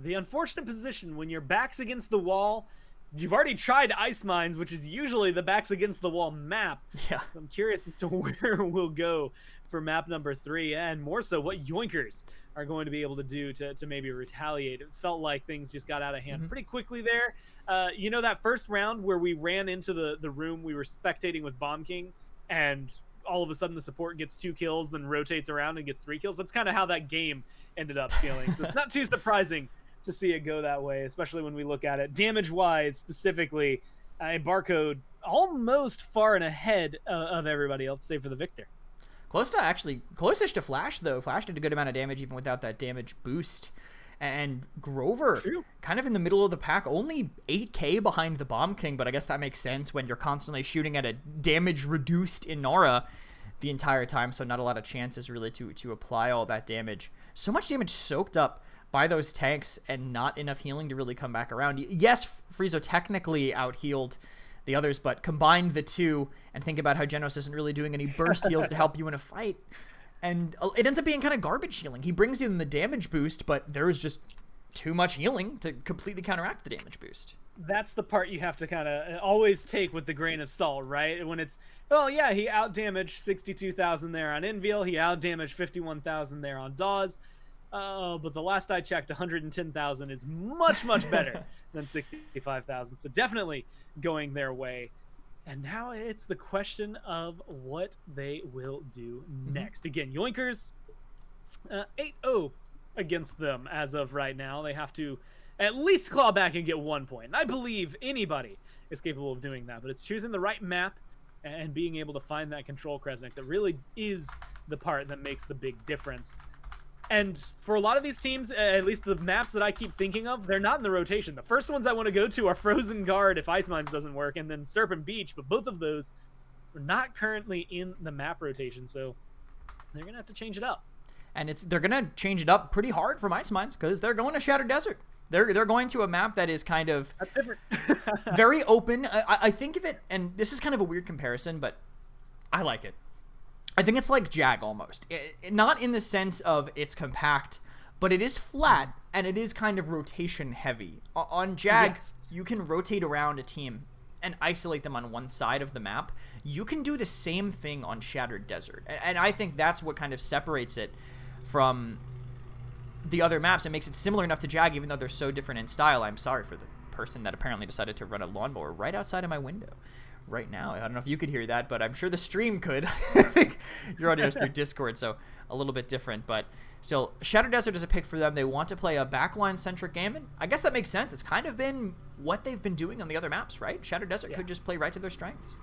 unfortunate position when your back's against the wall. You've already tried Ice Mines, which is usually the backs against the wall map. Yeah. I'm curious as to where we'll go for map number 3, and more so what Yoinkers are going to be able to do to maybe retaliate. It felt like things just got out of hand pretty quickly there. You know, that first round where we ran into the room we were spectating with Bomb King, and all of a sudden the support gets 2 kills, then rotates around and gets 3 kills? That's kind of how that game ended up feeling. So it's not too surprising to see it go that way, especially when we look at it damage-wise specifically. Barcode almost far and ahead of everybody else, save for the Victor. Close-ish to Flash, though. Flash did a good amount of damage even without that damage boost. And Grover, kind of in the middle of the pack, only 8k behind the Bomb King, but I guess that makes sense when you're constantly shooting at a damage-reduced Inara the entire time, so not a lot of chances really to apply all that damage. So much damage soaked up by those tanks and not enough healing to really come back around. Yes, Friezo technically out-healed the others, but combine the two and think about how Genos isn't really doing any burst heals to help you in a fight. And it ends up being kind of garbage healing. He brings in the damage boost, but there is just too much healing to completely counteract the damage boost. That's the part you have to kind of always take with the grain of salt, right? When it's, oh yeah, he out-damaged 62,000 there on Envil, he out-damaged 51,000 there on Dawes, but the last I checked, 110,000 is much, much better than 65,000. So definitely going their way. And now it's the question of what they will do next. Again, Yoinkers, 8-0 against them as of right now. They have to at least claw back and get 1 point. And I believe anybody is capable of doing that. But it's choosing the right map and being able to find that control, Kresnik, that really is the part that makes the big difference. And for a lot of these teams, at least the maps that I keep thinking of, they're not in the rotation. The first ones I want to go to are Frozen Guard if Ice Mines doesn't work, and then Serpent Beach, but both of those are not currently in the map rotation, so they're going to have to change it up. And they're going to change it up pretty hard from Ice Mines, because they're going to Shattered Desert. They're going to a map that is kind of that's different. very open. I think of it, and this is kind of a weird comparison, but I like it. I think it's like Jag almost. Not in the sense of it's compact, but it is flat and it is kind of rotation heavy. On Jag, you can rotate around a team and isolate them on one side of the map. You can do the same thing on Shattered Desert. And I think that's what kind of separates it from the other maps and makes it similar enough to Jag, even though they're so different in style. I'm sorry for the person that apparently decided to run a lawnmower right outside of my window right now. I don't know if you could hear that, but I'm sure the stream could. I think your audio is through Discord, so a little bit different, but still, Shattered Desert is a pick for them. They want to play a backline-centric game, and I guess that makes sense. It's kind of been what they've been doing on the other maps, right? Shattered Desert could just play right to their strengths.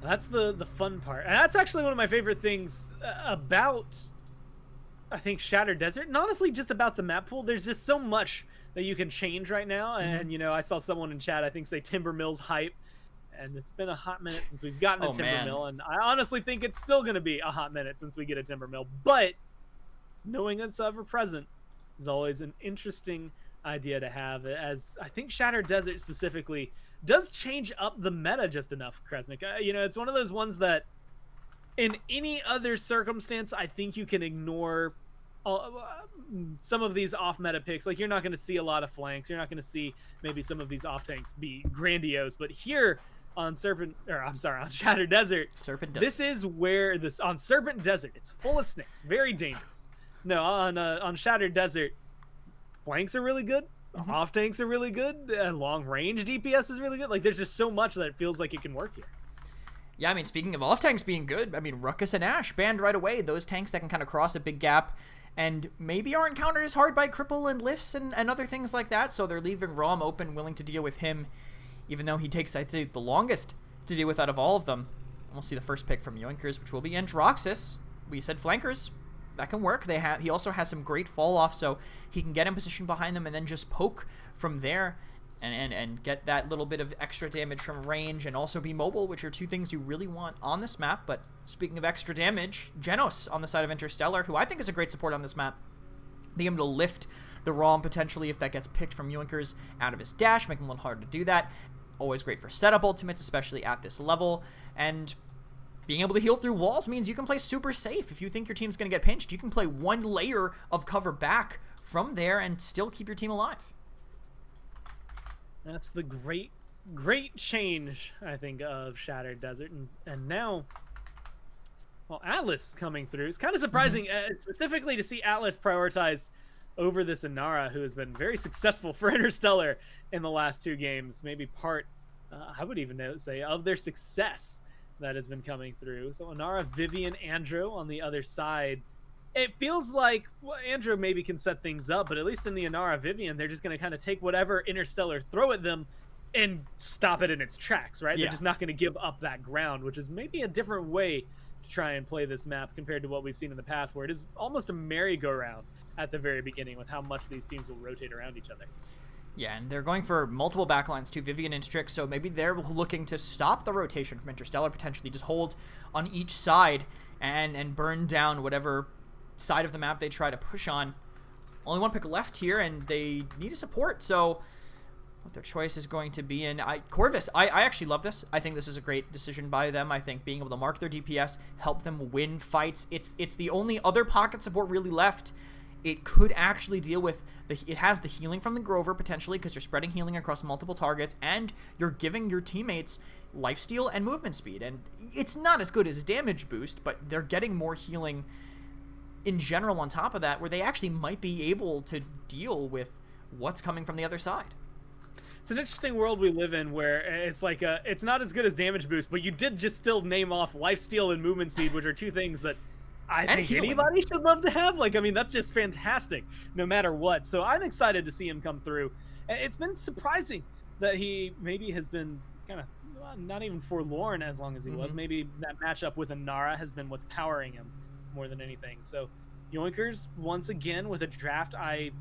That's the fun part. And that's actually one of my favorite things about, I think, Shattered Desert, and honestly just about the map pool. There's just so much that you can change right now. And, you know, I saw someone in chat, I think, say Timber Mill's hype. And it's been a hot minute since we've gotten a Timber Mill. And I honestly think it's still going to be a hot minute since we get a Timber Mill. But knowing it's ever present is always an interesting idea to have. As I think Shattered Desert specifically does change up the meta just enough, Kresnik. You know, it's one of those ones that in any other circumstance, I think you can ignore some of these off meta picks. Like, you're not going to see a lot of flanks. You're not going to see maybe some of these off tanks be grandiose. But here on on Shattered Desert, this is where on Serpent Desert, it's full of snakes, very dangerous. No, on Shattered Desert, flanks are really good. Off tanks are really good. Long range DPS is really good. Like, there's just so much that it feels like it can work here. Yeah, I mean, speaking of off tanks being good, I mean, Ruckus and Ash banned right away. Those tanks that can kind of cross a big gap and maybe are encountered as hard by Cripple and Lifts and other things like that. So they're leaving Rom open, willing to deal with him, even though he takes, I'd say, the longest to deal with out of all of them. And we'll see the first pick from Yoinkers, which will be Androxus. We said flankers. That can work. He also has some great fall off, so he can get in position behind them and then just poke from there and get that little bit of extra damage from range and also be mobile, which are two things you really want on this map. But speaking of extra damage, Genos on the side of Interstellar, who I think is a great support on this map, being able to lift the ROM potentially if that gets picked from Yoinkers out of his dash, making it a little harder to do that. Always great for setup ultimates, especially at this level. And being able to heal through walls means you can play super safe. If you think your team's going to get pinched, you can play one layer of cover back from there and still keep your team alive. That's the great change, I think, of Shattered Desert. And now, well, Atlas is coming through. It's kind of surprising, specifically to see Atlas prioritized over this Inara, who has been very successful for Interstellar in the last two games. Maybe part, I would even say, of their success that has been coming through. So Inara, Vivian, Andro on the other side. it feels like, well, Andrew maybe can set things up, but at least in the Inara Vivian, they're just going to kind of take whatever Interstellar throw at them and stop it in its tracks, right? Yeah. They're just not going to give up that ground, which is maybe a different way to try and play this map compared to what we've seen in the past, where it is almost a merry-go-round at the very beginning with how much these teams will rotate around each other. Yeah, and they're going for multiple backlines too, Vivian and Strix, so maybe they're looking to stop the rotation from Interstellar, potentially just hold on each side and burn down whatever side of the map they try to push on. Only one pick left here, and they need a support, so what their choice is going to be in. Corvus, I actually love this. I think this is a great decision by them. I think being able to mark their DPS, help them win fights. It's the only other pocket support really left. It could actually deal with it has the healing from the Grover potentially, because you're spreading healing across multiple targets and you're giving your teammates lifesteal and movement speed. And it's not as good as damage boost, but they're getting more healing in general on top of that, where they actually might be able to deal with what's coming from the other side. It's an interesting world we live in where it's like it's not as good as damage boost, but you did just still name off lifesteal and movement speed, which are two things that I think healing. Anybody should love to have. Like, I mean, that's just fantastic no matter what. So I'm excited to see him come through. It's been surprising that he maybe has been kind of not even forlorn as long as he was. Maybe that matchup with Inara has been what's powering him more than anything. So Yoinkers, once again, with a draft I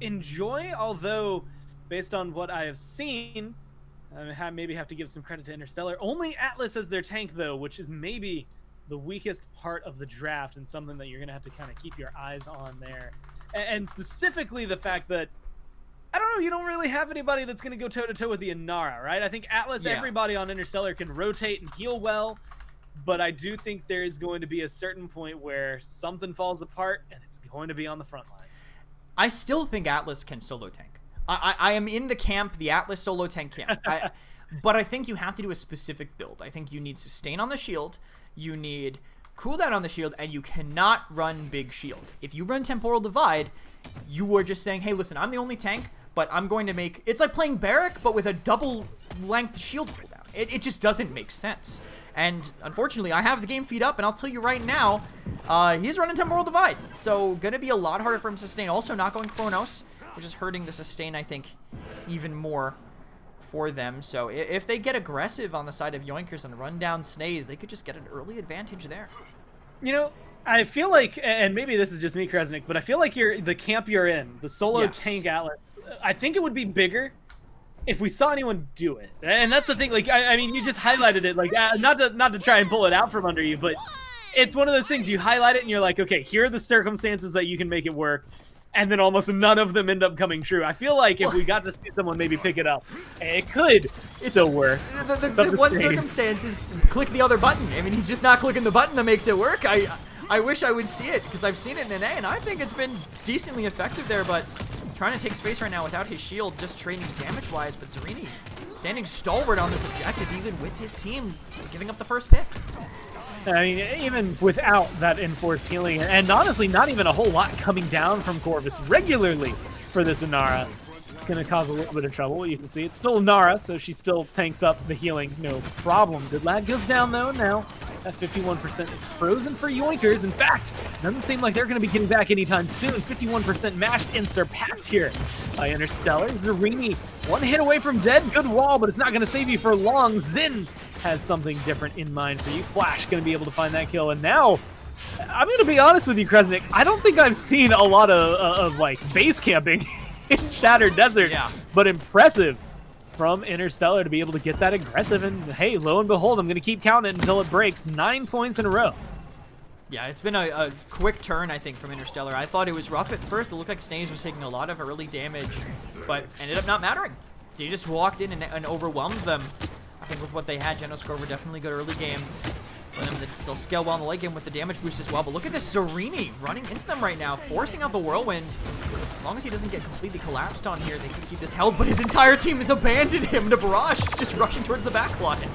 enjoy, although based on what I have seen, I maybe have to give some credit to Interstellar. Only Atlas as their tank, though, which is maybe the weakest part of the draft and something that you're going to have to kind of keep your eyes on there. And specifically the fact that, I don't know, you don't really have anybody that's going to go toe-to-toe with the Inara, right? I think Atlas, everybody on Interstellar can rotate and heal well, but I do think there is going to be a certain point where something falls apart, and it's going to be on the front lines. I still think Atlas can solo tank. I am in the camp, the Atlas solo tank camp. But I think you have to do a specific build. I think you need sustain on the shield, you need cooldown on the shield, and you cannot run big shield. If you run Temporal Divide, you are just saying, hey, listen, I'm the only tank, but I'm going to make... It's like playing Barrack, but with a double-length shield cooldown. It just doesn't make sense. And unfortunately, I have the game feed up, and I'll tell you right now, he's running Temporal Divide. So going to be a lot harder for him to sustain. Also, not going Chronos, which is hurting the sustain, I think, even more for them. So if they get aggressive on the side of Yoinkers and run down Snays, they could just get an early advantage there. You know, I feel like, and maybe this is just me, Kresnik, but I feel like the camp you're in, the solo tank Atlas, I think it would be bigger if we saw anyone do it. And that's the thing, like, I mean, you just highlighted it, like, not to try and pull it out from under you, but it's one of those things, you highlight it and you're like, okay, here are the circumstances that you can make it work. And then almost none of them end up coming true. I feel like if we got to see someone maybe pick it up, it could still work. The one circumstance is click the other button. I mean, he's just not clicking the button that makes it work. I wish I would see it, because I've seen it in NA, and I think it's been decently effective there, but trying to take space right now without his shield, just trading damage-wise, but Zarini standing stalwart on this objective, even with his team giving up the first pick. I mean, even without that enforced healing, and honestly, not even a whole lot coming down from Corvus regularly for this Inara, it's going to cause a little bit of trouble. You can see it's still Inara, so she still tanks up the healing, no problem. Good Lad goes down, though, now. That 51% is frozen for Yoinkers. In fact, doesn't seem like they're going to be getting back anytime soon. 51% mashed and surpassed here by Interstellar. Zarini, one hit away from dead. Good wall, but it's not going to save you for long. Zin has something different in mind for you. Flash going to be able to find that kill. And now, I'm going to be honest with you, Kresnik. I don't think I've seen a lot of like, base camping in Shattered Desert, but impressive from Interstellar to be able to get that aggressive. And hey, lo and behold, I'm going to keep counting it until it breaks. 9 points in a row. Yeah, it's been a quick turn, I think, from Interstellar. I thought it was rough at first. It looked like Snays was taking a lot of early damage, but ended up not mattering. They just walked in and overwhelmed them. I think with what they had, Genos Grover definitely good early game. For them, they'll scale well in the late game with the damage boost as well. But look at this Zarini running into them right now, forcing out the Whirlwind. As long as he doesn't get completely collapsed on here, they could keep this held. But his entire team has abandoned him. The Barrage is just rushing towards the back line.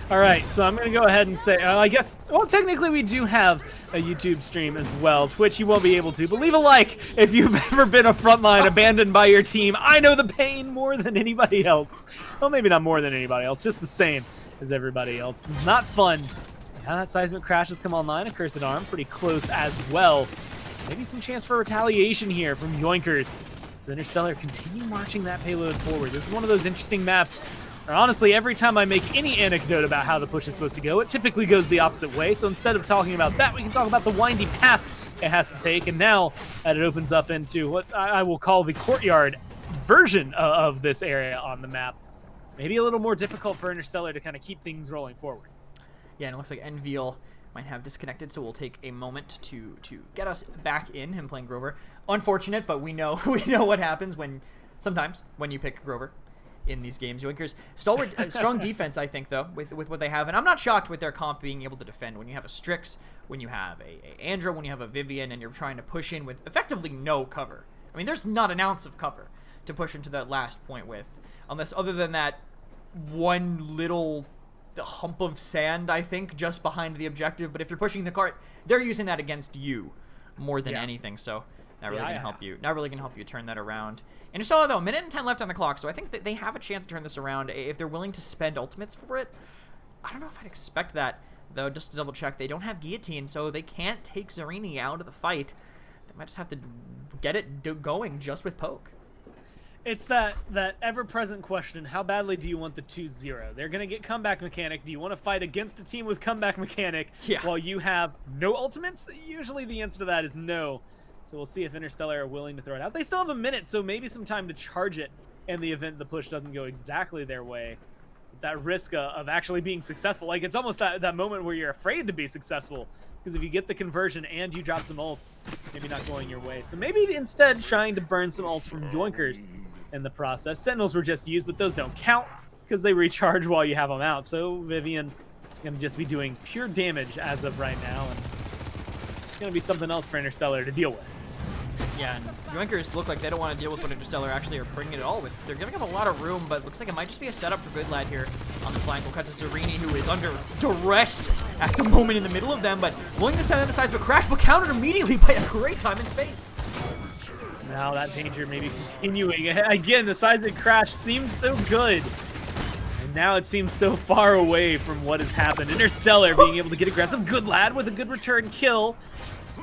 All right, so I'm going to go ahead and say, I guess, well, technically we do have a YouTube stream as well. Twitch, you won't be able to, but leave a like if you've ever been a frontline abandoned by your team. I know the pain more than anybody else. Well, maybe not more than anybody else, just the same as everybody else. Not fun Now that seismic crash has come online, a cursed arm pretty close as well. Maybe some chance for retaliation here from Yoinkers. So Interstellar continue marching that payload forward. This is one of those interesting maps where honestly, every time I make any anecdote about how the push is supposed to go, it typically goes the opposite way. So instead of talking about that, we can talk about the windy path it has to take. And now that it opens up into what I will call the courtyard version of this area on the map, maybe a little more difficult for Interstellar to kind of keep things rolling forward. Yeah, and it looks like Enveal might have disconnected, so we'll take a moment to get us back in, him playing Grover. Unfortunate, but we know what happens sometimes when you pick Grover in these games. Yoinkers, stalwart, strong defense, I think, though, with what they have. And I'm not shocked with their comp being able to defend. When you have a Strix, when you have a Andra, when you have a Vivian, and you're trying to push in with effectively no cover. I mean, there's not an ounce of cover to push into that last point with, unless other than that one little hump of sand, I think, just behind the objective. But if you're pushing the cart, they're using that against you more than anything. So not really gonna help you. Not really gonna help you turn that around. Interstellar, though, 1:10 left on the clock, so I think that they have a chance to turn this around if they're willing to spend ultimates for it. I don't know if I'd expect that, though. Just to double check, they don't have guillotine, so they can't take Zarini out of the fight. They might just have to get it going just with poke. It's that ever-present question, how badly do you want the 2-0? They're going to get comeback mechanic. Do you want to fight against a team with comeback mechanic while you have no ultimates? Usually the answer to that is no. So we'll see if Interstellar are willing to throw it out. They still have a minute, so maybe some time to charge it in the event the push doesn't go exactly their way. That risk of actually being successful. Like, it's almost that moment where you're afraid to be successful. Because if you get the conversion and you drop some ults, maybe not going your way. So maybe instead trying to burn some ults from Yoinkers in the process. Sentinels were just used, but those don't count because they recharge while you have them out. So Vivian going to just be doing pure damage as of right now. And it's going to be something else for Interstellar to deal with. Yeah, and Yoinkers look like they don't want to deal with what Interstellar actually are bringing it all with. They're giving up a lot of room, but looks like it might just be a setup for Good Lad here on the flank. We'll cut to Zarini, who is under duress at the moment in the middle of them, but willing to send in the size, but crash, but countered immediately by a great time and space. Now that danger may be continuing. Again, the seismic crash seemed so good. And now it seems so far away from what has happened. Interstellar being able to get aggressive. Good Lad with a good return kill.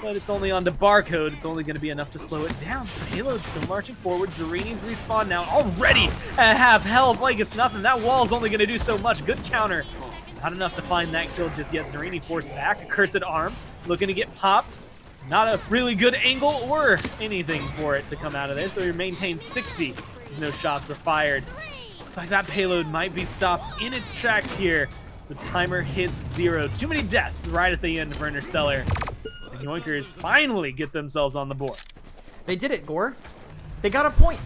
But it's only on to barcode. It's only going to be enough to slow it down. Payload's still marching forward. Zarini's respawn now already at half health like it's nothing. That wall's only going to do so much. Good counter. Not enough to find that kill just yet. Zarini forced back. A cursed arm looking to get popped. Not a really good angle or anything for it to come out of there. So he maintains 60 as no shots were fired. Looks like that payload might be stopped in its tracks here. The timer hits 0. Too many deaths right at the end for Interstellar. The Yoinkers finally get themselves on the board. They did it, Gore. They got a point.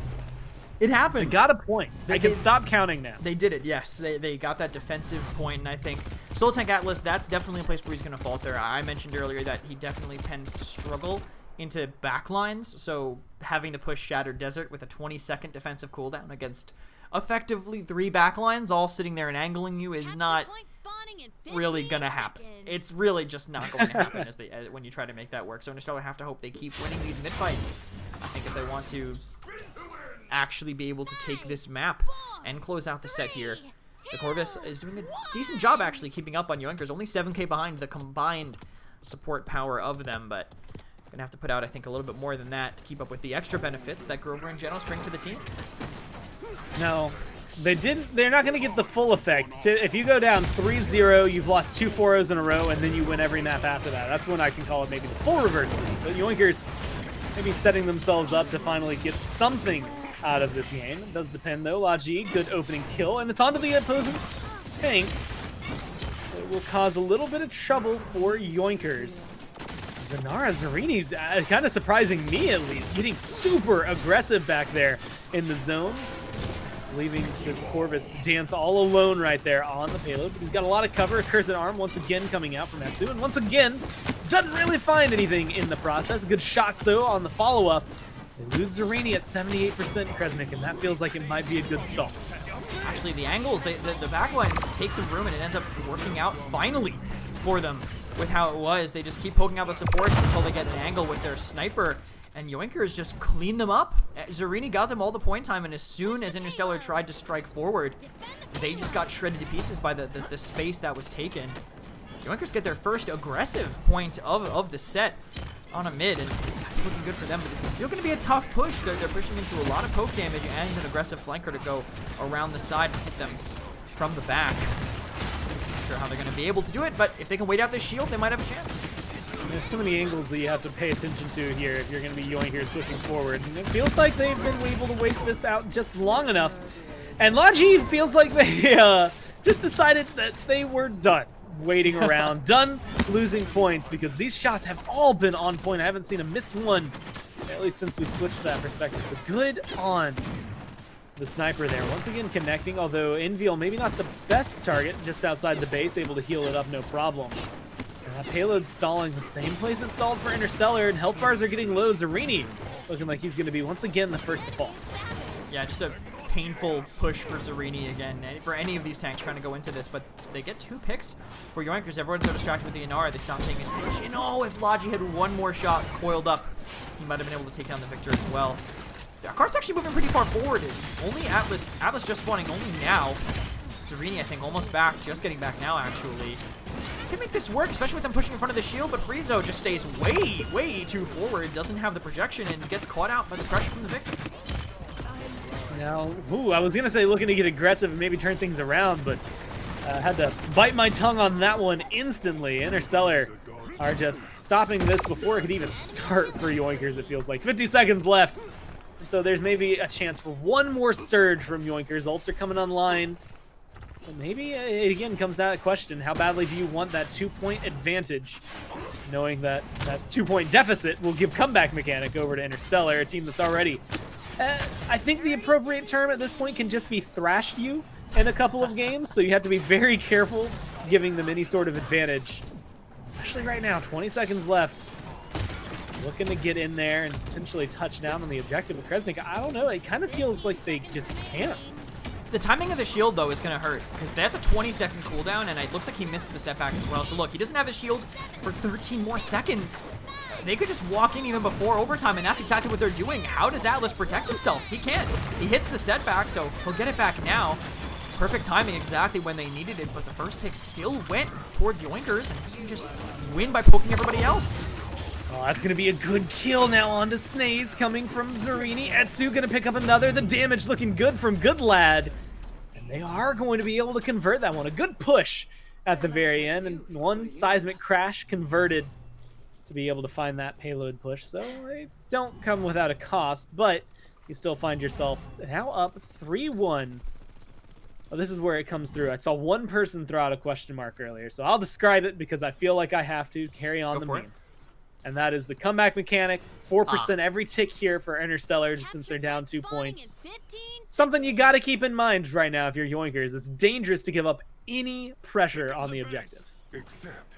It happened. They got a point. I can stop counting now. They did it, yes. They got that defensive point, and I think Soul Tank Atlas, that's definitely a place where he's going to falter. I mentioned earlier that he definitely tends to struggle into backlines, so having to push Shattered Desert with a 20-second defensive cooldown against effectively 3 backlines all sitting there and angling you is not really gonna happen. It's really just not going to happen when you try to make that work. So Interstellar have to hope they keep winning these mid fights. I think if they want to actually be able to take this map and close out the set here, the Corvus is doing a decent job actually keeping up on Yoinkers. Only 7k behind the combined support power of them, but gonna have to put out, I think, a little bit more than that to keep up with the extra benefits that Grover and Genos bring to the team. No, they're not going to get the full effect. If you go down 3-0, you've lost 2 4-0s in a row, and then you win every map after that. That's when I can call it maybe the full reverse. But Yoinkers maybe setting themselves up to finally get something out of this game. It does depend, though. Laji, good opening kill, and it's onto the opposing tank. It will cause a little bit of trouble for Yoinkers. Zanara Zarini, kind of surprising me at least, getting super aggressive back there in the zone. Leaving this Corvus to dance all alone right there on the payload. He's got a lot of cover. A cursed arm once again coming out from Etsu. And once again, doesn't really find anything in the process. Good shots, though, on the follow-up. They lose Zarini at 78% Kresnik, and that feels like it might be a good stall. Actually, the angles, the backlines take some room, and it ends up working out finally for them with how it was. They just keep poking out the supports until they get an angle with their sniper. And Yoinkers just cleaned them up. Zarini got them all the point time, and as soon as Interstellar tried to strike forward, they just got shredded to pieces by the space that was taken. Yoinkers get their first aggressive point of the set on a mid, and it's looking good for them, but this is still going to be a tough push. They're pushing into a lot of poke damage and an aggressive flanker to go around the side and hit them from the back. Not sure how they're going to be able to do it, but if they can wait out this shield, they might have a chance. There's so many angles that you have to pay attention to here if you're going to be Yoinkers pushing forward. And it feels like they've been able to wait this out just long enough. And Logi feels like they just decided that they were done waiting around, done losing points, because these shots have all been on point. I haven't seen a missed one, at least since we switched to that perspective. So good on the sniper there. Once again connecting, although Enviel maybe not the best target, just outside the base, able to heal it up no problem. Payload stalling the same place it stalled for Interstellar, and health bars are getting low. Zarini looking like he's going to be once again the first to fall. Yeah, just a painful push for Zarini again, for any of these tanks trying to go into this, but they get 2 picks for Yoinkers. Everyone's so distracted with the Inara, they stop paying attention. Oh, if Logi had one more shot coiled up, he might have been able to take down the Victor as well. Our card's actually moving pretty far forward. Only Atlas just spawning only now. Zarini, I think, almost back, just getting back now, actually. Can make this work, especially with them pushing in front of the shield, but Friezo just stays way too forward, doesn't have the projection, and gets caught out by the pressure from the Victor. Now, I was going to say looking to get aggressive and maybe turn things around, but had to bite my tongue on that one instantly. Interstellar are just stopping this before it could even start for Yoinkers, it feels like. 50 seconds left, and so there's maybe a chance for one more surge from Yoinkers. Ults are coming online. So maybe it again comes down to the question, how badly do you want that 2-point advantage, knowing that that 2-point deficit will give comeback mechanic over to Interstellar, a team that's already... I think the appropriate term at this point can just be thrashed you in a couple of games, so you have to be very careful giving them any sort of advantage. Especially right now, 20 seconds left. Looking to get in there and potentially touch down on the objective of Kresnik. I don't know, it kind of feels like they just can't. The timing of the shield, though, is going to hurt, because that's a 20-second cooldown, and it looks like he missed the setback as well. So look, he doesn't have his shield for 13 more seconds. They could just walk in even before overtime, and that's exactly what they're doing. How does Atlas protect himself? He can't. He hits the setback, so he'll get it back now. Perfect timing exactly when they needed it, but the first pick still went towards Yoinkers, and he can just win by poking everybody else. Oh, that's going to be a good kill now onto Snaze coming from Zarini. Etsu going to pick up another. The damage looking good from Good Lad. And they are going to be able to convert that one. A good push at the very end. And one seismic crash converted to be able to find that payload push. So they don't come without a cost, but you still find yourself now up 3-1. Oh, this is where it comes through. I saw one person throw out a question mark earlier, so I'll describe it because I feel like I have to carry on the meme. And that is the comeback mechanic. 4% every tick here for Interstellar since they're down 2 points. Something you got to keep in mind right now if you're Yoinkers. It's dangerous to give up any pressure on the objective.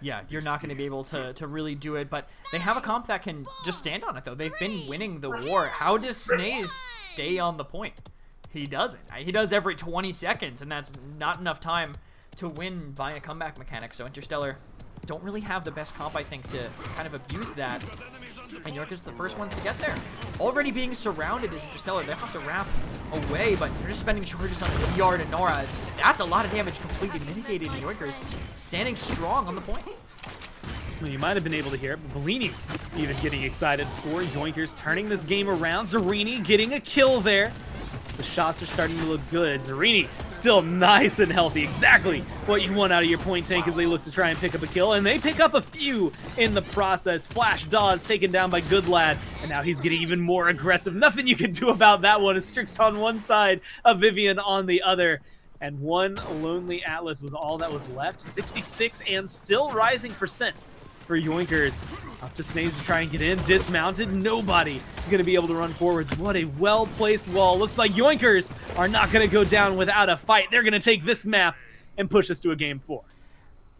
Yeah, you're not going to be able to really do it, but they have a comp that can just stand on it, though. They've been winning the war. How does Snaze stay on the point? He doesn't. He does every 20 seconds, and that's not enough time to win via comeback mechanics. So Interstellar don't really have the best comp, I think, to kind of abuse that. And Yoinkers are the first ones to get there. Already being surrounded is Interstellar. They have to wrap away, but they're just spending charges on a DR to Nora. That's a lot of damage completely mitigated. Yoinkers standing strong on the point. Well, you might have been able to hear it, but Bellini even getting excited for Yoinkers turning this game around. Zarini getting a kill there. The shots are starting to look good. Zarini still nice and healthy. Exactly what you want out of your point tank as they look to try and pick up a kill. And they pick up a few in the process. Flash Dawes taken down by Good Lad. And now he's getting even more aggressive. Nothing you can do about that one. Strix on one side, a Vivian on the other. And one lonely Atlas was all that was left. 66 and still rising percent for Yoinkers. Up to Snaze to try and get in. Dismounted. Nobody is going to be able to run forward. What a well-placed wall. Looks like Yoinkers are not going to go down without a fight. They're going to take this map and push us to a game 4.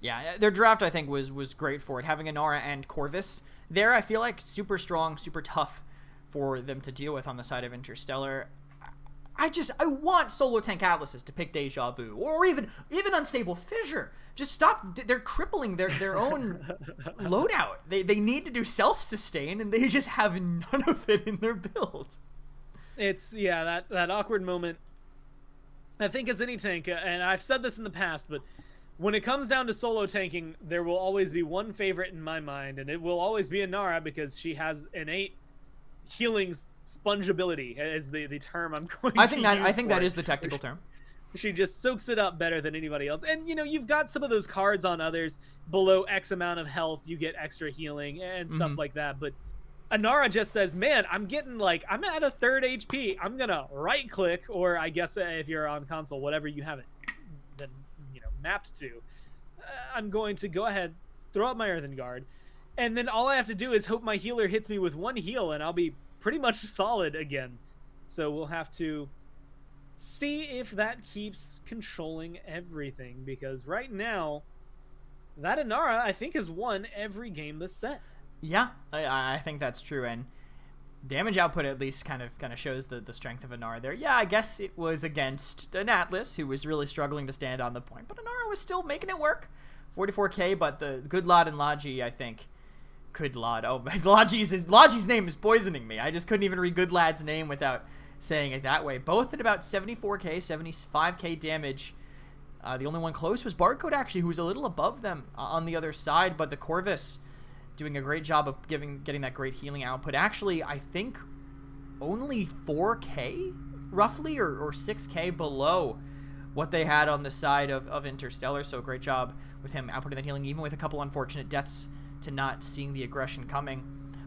Yeah, their draft, I think, was great for it. Having Inara and Corvus there, I feel like super strong, super tough for them to deal with on the side of Interstellar. I want solo tank Atlases to pick Deja Vu, or even Unstable Fissure. Just stop. They're crippling their own loadout. They need to do self-sustain, and they just have none of it in their build. It's, yeah, that awkward moment. I think as any tank, and I've said this in the past, but when it comes down to solo tanking, there will always be one favorite in my mind, and it will always be Inara because she has innate healing spongeability, is the term I'm going to use. I think that is the technical term. She just soaks it up better than anybody else. And, you've got some of those cards on others. Below X amount of health, you get extra healing and stuff like that. But Inara just says, man, I'm getting I'm at a third HP. I'm going to right click, or I guess if you're on console, whatever you have it then, mapped to. I'm going to go ahead, throw up my Earthen Guard. And then all I have to do is hope my healer hits me with one heal, and I'll be pretty much solid again. So we'll have to see if that keeps controlling everything, because right now that Inara, I think, has won every game this set. Yeah, I think that's true, and damage output at least kind of shows the strength of Inara there. Yeah, I guess it was against an Atlas who was really struggling to stand on the point, but Inara was still making it work. 44k, but the Good Lad and Logi, I think. Good Lad. Oh, Logi's name is poisoning me. I just couldn't even read Good Lad's name without saying it that way. Both at about 74k, 75k damage. The only one close was Barcode, actually, who was a little above them on the other side, but the Corvus doing a great job of getting that great healing output. Actually, I think only 4k, roughly, or 6k below what they had on the side of Interstellar, so great job with him outputting that healing, even with a couple unfortunate deaths to not seeing the aggression coming.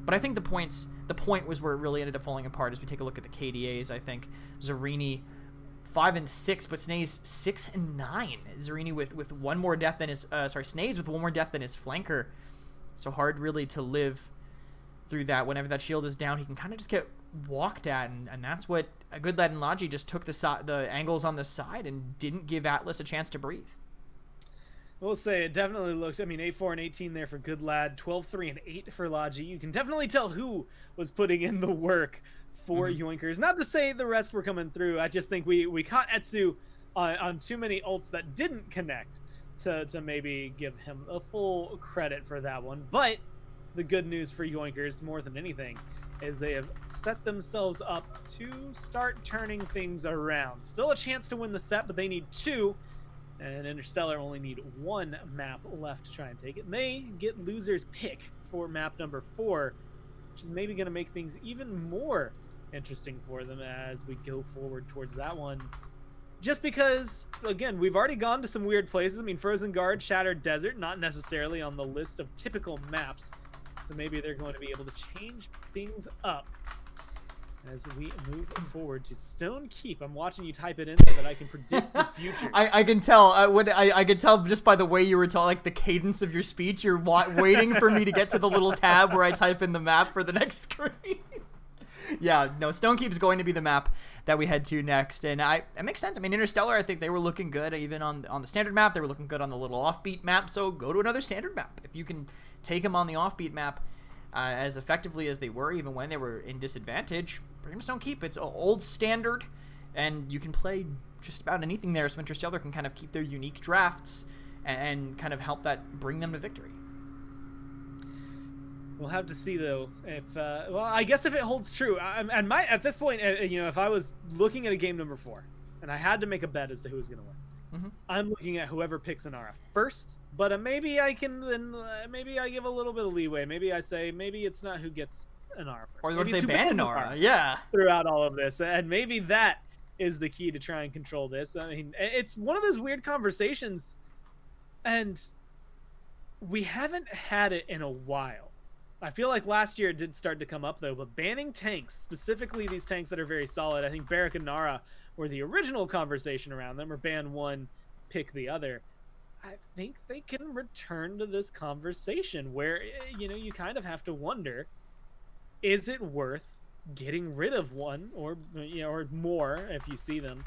But I think the point was where it really ended up falling apart as we take a look at the KDAs. I think Zarini 5 and 6, but Snaze 6 and 9. Zarini with one more death than his Snaze with one more death than his flanker. So hard really to live through that. Whenever that shield is down, he can kind of just get walked at, and that's what a Good Lad and Logi just took the angles on the side and didn't give Atlas a chance to breathe. We'll say it definitely looked, 8-4 and 18 there for Good Lad, 12-3 and 8 for Logi. You can definitely tell who was putting in the work for Yoinkers. Not to say the rest were coming through. I just think we caught Etsu on too many ults that didn't connect to maybe give him a full credit for that one. But the good news for Yoinkers, more than anything, is they have set themselves up to start turning things around. Still a chance to win the set, but they need 2. And Interstellar only need 1 map left to try and take it. And they get loser's pick for map number 4, which is maybe going to make things even more interesting for them as we go forward towards that one. Just because, again, we've already gone to some weird places. Frozen Guard, Shattered Desert, not necessarily on the list of typical maps. So maybe they're going to be able to change things up as we move forward to Stone Keep. I'm watching you type it in so that I can predict the future. I can tell. I can tell just by the way you were talking, like the cadence of your speech. You're waiting for me to get to the little tab where I type in the map for the next screen. Yeah, no, Stone Keep's going to be the map that we head to next, and it makes sense. Interstellar, I think they were looking good even on the standard map. They were looking good on the little offbeat map, so go to another standard map. If you can take them on the offbeat map as effectively as they were, even when they were in disadvantage, bring them Stone Keep. It's old standard, and you can play just about anything there, so Interstellar can kind of keep their unique drafts and kind of help that bring them to victory. We'll have to see, though, if well, I guess if it holds true. And at this point, if I was looking at a game number 4 and I had to make a bet as to who was going to win, I'm looking at whoever picks Inara first. But maybe I can then maybe I give a little bit of leeway. Maybe I say maybe it's not who gets Inara first. Or what if they ban Inara? Yeah. Throughout all of this, and maybe that is the key to try and control this. It's one of those weird conversations, and we haven't had it in a while. I feel like last year it did start to come up, though, but banning tanks, specifically these tanks that are very solid, I think Barrack and Nara were the original conversation around them, or ban one, pick the other. I think they can return to this conversation where, you kind of have to wonder, is it worth getting rid of one or more if you see them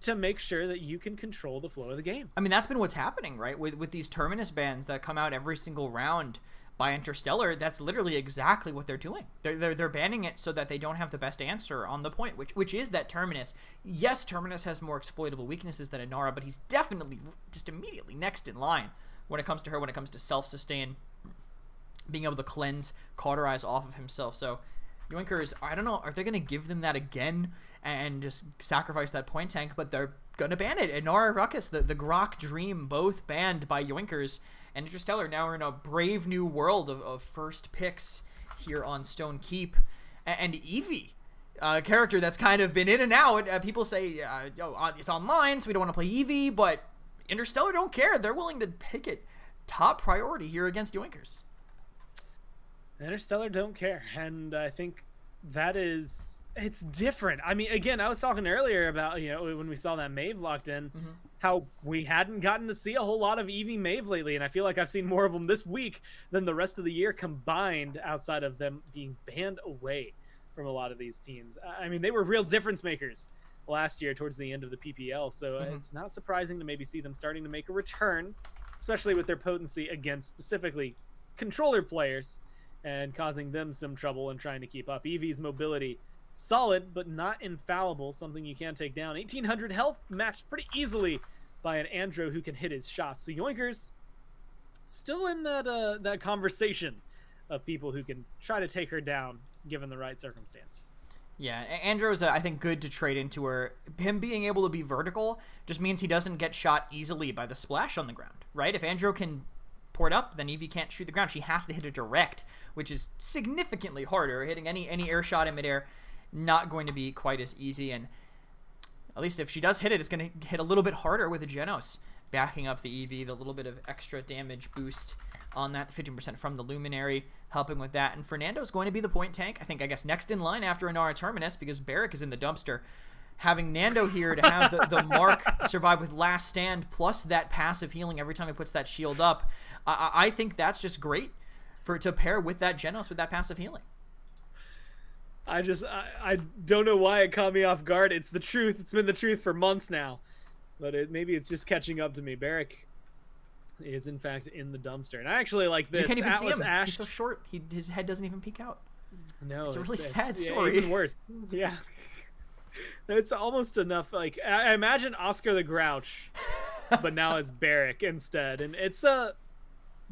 to make sure that you can control the flow of the game? That's been what's happening, right? With these Terminus bans that come out every single round by Interstellar, that's literally exactly what they're doing. They're banning it so that they don't have the best answer on the point, which is that Terminus. Yes, Terminus has more exploitable weaknesses than Inara, but he's definitely just immediately next in line when it comes to her, when it comes to self-sustain, being able to cleanse, cauterize off of himself. So Yoinkers, I don't know, are they going to give them that again and just sacrifice that point tank? But they're gonna ban it. And Nora Ruckus, the Grok Dream, both banned by Yoinkers. And Interstellar now are in a brave new world of first picks here on Stone Keep. And Eevee, a character that's kind of been in and out. People say, it's online, so we don't want to play Eevee, but Interstellar don't care. They're willing to pick it top priority here against Yoinkers. Interstellar don't care, and I think that is, it's different. I mean, again, I was talking earlier about, when we saw that Maeve locked in, how we hadn't gotten to see a whole lot of Eevee Maeve lately, and I feel like I've seen more of them this week than the rest of the year combined, outside of them being banned away from a lot of these teams. I mean, they were real difference makers last year towards the end of the PPL, so it's not surprising to maybe see them starting to make a return, especially with their potency against specifically controller players and causing them some trouble and trying to keep up. Eevee's mobility, solid, but not infallible, something you can take down. 1800 health, matched pretty easily by an Andro who can hit his shots. So Yoinkers still in that conversation of people who can try to take her down given the right circumstance. Yeah, Andro's, I think, good to trade into her. Him being able to be vertical just means he doesn't get shot easily by the splash on the ground, right? If Andro can port up, then Eevee can't shoot the ground. She has to hit a direct, which is significantly harder. Hitting any air shot in midair, not going to be quite as easy. And at least if she does hit it, it's going to hit a little bit harder with the Genos backing up the Eevee, the little bit of extra damage boost on that, 15% from the Luminary helping with that. And Fernando's going to be the point tank, I guess next in line after Inara Terminus, because Barrick is in the dumpster. Having Nando here to have the Mark survive with Last Stand plus that passive healing every time he puts that shield up, I think that's just great to pair with that Genos with that passive healing. I don't know why it caught me off guard. It's the truth. It's been the truth for months now, but maybe it's just catching up to me. Barrick is in fact in the dumpster, and I actually like this. You can't even Atlas see him. Ash. He's so short. His head doesn't even peek out. No, it's a really sad story. Yeah, even worse. Yeah. It's almost enough. Like, I imagine Oscar the Grouch, but now it's Barrick instead, and it's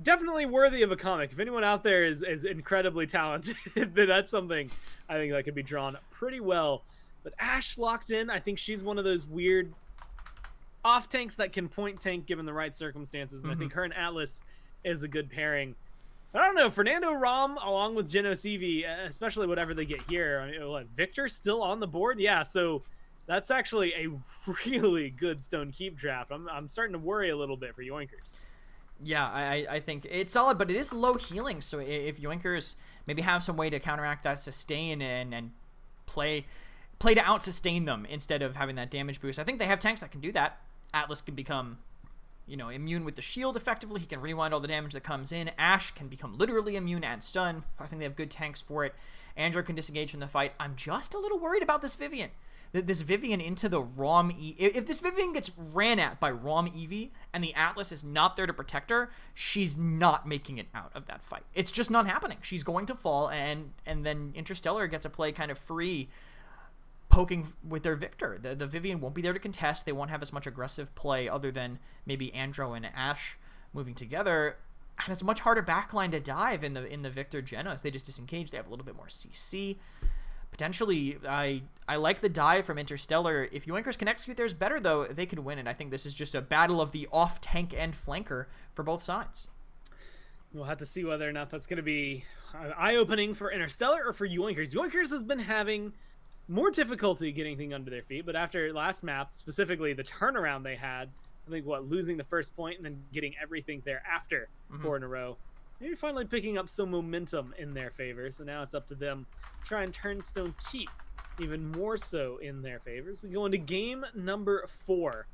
definitely worthy of a comic. If anyone out there is incredibly talented, then that's something I think that could be drawn pretty well. But Ash locked in, I think she's one of those weird off tanks that can point tank given the right circumstances, and I think her and Atlas is a good pairing. I don't know, Fernando Rom along with Genos Eevee, especially whatever they get here. I mean, what, Victor still on the board? Yeah, so that's actually a really good Stone Keep draft. I'm starting to worry a little bit for Yoinkers. Yeah, I think it's solid, but it is low healing, so if Yoinkers maybe have some way to counteract that sustain and play to out-sustain them instead of having that damage boost, I think they have tanks that can do that. Atlas can become immune with the shield effectively. He can rewind all the damage that comes in. Ash can become literally immune and stun. I think they have good tanks for it. Andrew can disengage from the fight. I'm just a little worried about this Vivian. This Vivian into the Rom if this Vivian gets ran at by Rom Eevee and the Atlas is not there to protect her, she's not making it out of that fight. It's just not happening. She's going to fall, and then Interstellar gets to play kind of free, poking with their Victor. The Vivian won't be there to contest. They won't have as much aggressive play other than maybe Andro and Ash moving together. And it's a much harder backline to dive in the Victor Genos. They just disengage. They have a little bit more CC. Potentially, I like the dive from Interstellar. If Yoinkers can execute theirs better, though, they could win. And I think this is just a battle of the off-tank and flanker for both sides. We'll have to see whether or not that's going to be eye-opening for Interstellar or for Yoinkers. Yoinkers has been having more difficulty getting things under their feet, but after last map, specifically the turnaround they had, I think losing the first point and then getting everything thereafter 4 in a row, maybe finally picking up some momentum in their favor. So now it's up to them to try and turn Stone Keep even more so in their favors. We go into game number 4.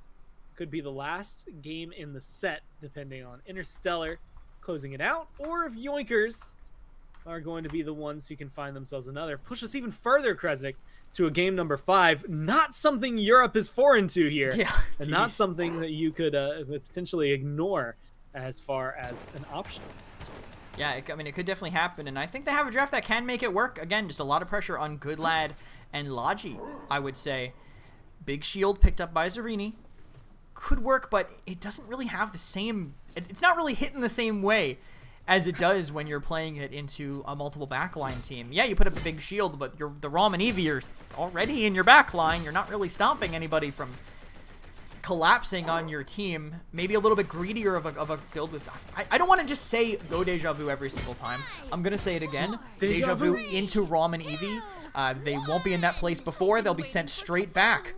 Could be the last game in the set, depending on Interstellar closing it out, or if Yoinkers are going to be the ones who can find themselves another. Push us even further, Kresnik, to a game number 5. Not something Europe is foreign to here. Yeah, and not something that you could potentially ignore as far as an option. Yeah, I mean, it could definitely happen, and I think they have a draft that can make it work. Again, just a lot of pressure on Good Lad and Logi, I would say. Big Shield picked up by Zarini. Could work, but it doesn't really have the same... It's not really hitting the same way as it does when you're playing it into a multiple backline team. Yeah, you put up a big shield, but the Rom and Eevee are already in your backline. You're not really stomping anybody from collapsing on your team, maybe a little bit greedier of a build with. I don't want to just say go Deja Vu every single time. I'm gonna say it again. Deja Vu into Rom and Eevee. They won't be in that place before. They'll be sent straight back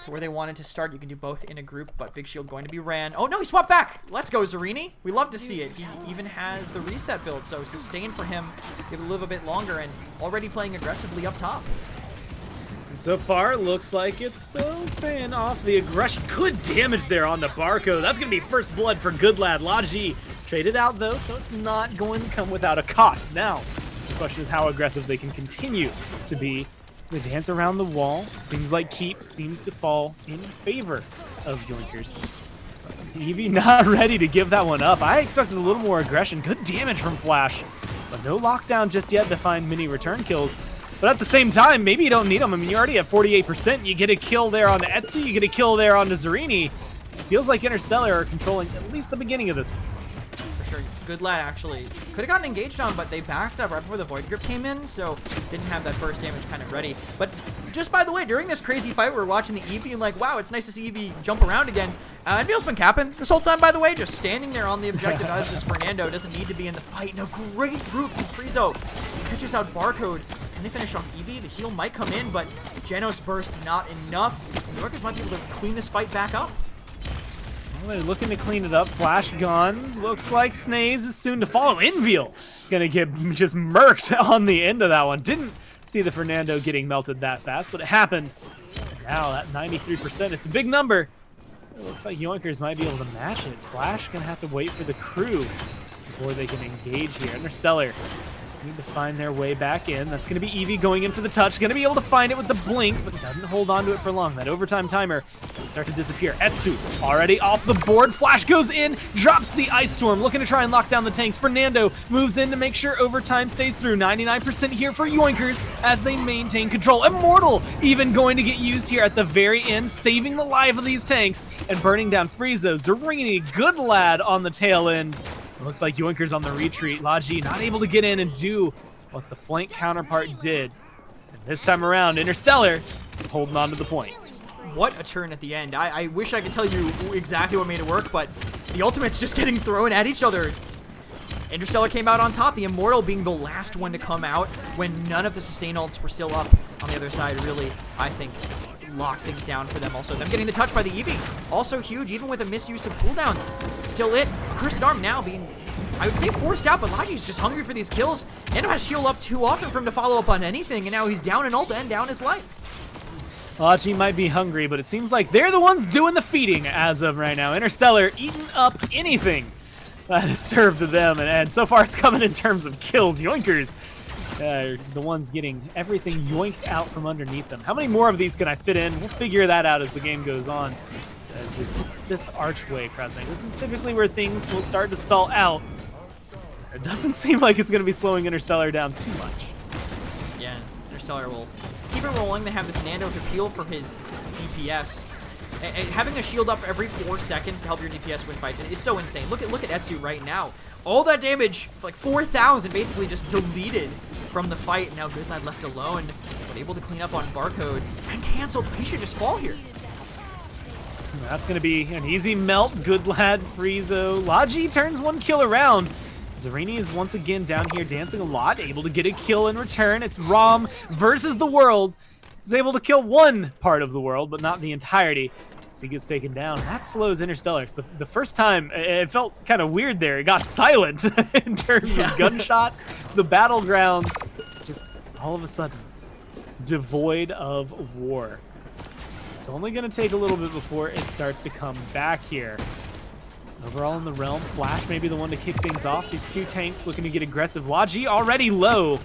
to where they wanted to start. You can do both in a group, but Big Shield going to be ran. Oh no, he swapped back. Let's go, Zarini. We love to see it. He even has the reset build, so sustain for him. He'll live a bit longer and already playing aggressively up top. So far, looks like it's paying off. The aggression. Good damage there on the Barcode. That's going to be first blood for Good Lad. Laji traded out, though, so it's not going to come without a cost. Now, the question is how aggressive they can continue to be. They dance around the wall. Seems like Keep seems to fall in favor of Yoinkers. Eevee not ready to give that one up. I expected a little more aggression. Good damage from Flash, but no lockdown just yet to find many return kills. But at the same time, maybe you don't need them. I mean, you're already at 48%. You get a kill there on the Etsu. You get a kill there on the Zarini. Feels like Interstellar are controlling at least the beginning of this. For sure. Good Lad actually could have gotten engaged on, but they backed up right before the Void Grip came in, so didn't have that burst damage kind of ready. But just by the way, during this crazy fight, we're watching the Eevee and like, wow, it's nice to see Eevee jump around again. And Veil's been capping this whole time, by the way, just standing there on the objective as this Fernando doesn't need to be in the fight. No, great group from Friezo. Pitches out Barcode. Can they finish off Eevee? The heal might come in, but Genos burst not enough. And the Yoinkers might be able to clean this fight back up. Well, they're looking to clean it up. Flash gone. Looks like Snaze is soon to follow. Inveal gonna get just murked on the end of that one. Didn't see the Fernando getting melted that fast, but it happened. And now that 93%, it's a big number. It looks like Yoinkers might be able to match it. Flash gonna have to wait for the crew before they can engage here. Interstellar just need to find their way back in. That's gonna be Eevee going in for the touch. Gonna be able to find it with the blink, but doesn't hold on to it for long. That overtime timer will start to disappear. Etsu already off the board. Flash goes in, drops the Ice Storm, looking to try and lock down the tanks. Fernando moves in to make sure overtime stays through. 99% here for Yoinkers as they maintain control. Immortal even going to get used here at the very end, saving the life of these tanks and burning down Friezo. Zarini, Good Lad on the tail end. It looks like Yoinkers on the retreat. Laji not able to get in and do what the flank counterpart did. And this time around, Interstellar holding on to the point. What a turn at the end. I wish I could tell you exactly what made it work, but the ultimate's just getting thrown at each other. Interstellar came out on top, the Immortal being the last one to come out when none of the sustain ults were still up on the other side. Really, I think, locked things down for them. Also, them getting the touch by the Eevee. Also huge, even with a misuse of cooldowns. Still it. Cursed Arm now being, I would say, forced out, but Laji's just hungry for these kills. Nando has shield up too often for him to follow up on anything, and now he's down an ult and down his life. Laji might be hungry, but it seems like they're the ones doing the feeding as of right now. Interstellar eating up anything that is served to them, and so far it's coming in terms of kills. Yoinkers the ones getting everything yoinked out from underneath them. How many more of these can I fit in? We'll figure that out as the game goes on. As with this archway crossing, this is typically where things will start to stall out. It doesn't seem like it's going to be slowing Interstellar down too much. Yeah, Interstellar will keep it rolling. They have this Nando to peel for his DPS. And having a shield up every 4 seconds to help your DPS win fights is so insane. Look at Etsu right now. All that damage, like 4,000, basically just deleted from the fight. Now Good Lad left alone, but able to clean up on Barcode and canceled. He should just fall here. That's going to be an easy melt. Good Lad, Friezo. Laji turns one kill around. Zarini is once again down here dancing a lot, able to get a kill in return. It's Rom versus the world. He's able to kill one part of the world, but not the entirety. So he gets taken down. That slows Interstellar. It's the first time it felt kind of weird there. It got silent in terms of gunshots. The battleground just all of a sudden devoid of war. It's only going to take a little bit before it starts to come back here. Overall in the realm, Flash may be the one to kick things off. These two tanks looking to get aggressive. Laji already low.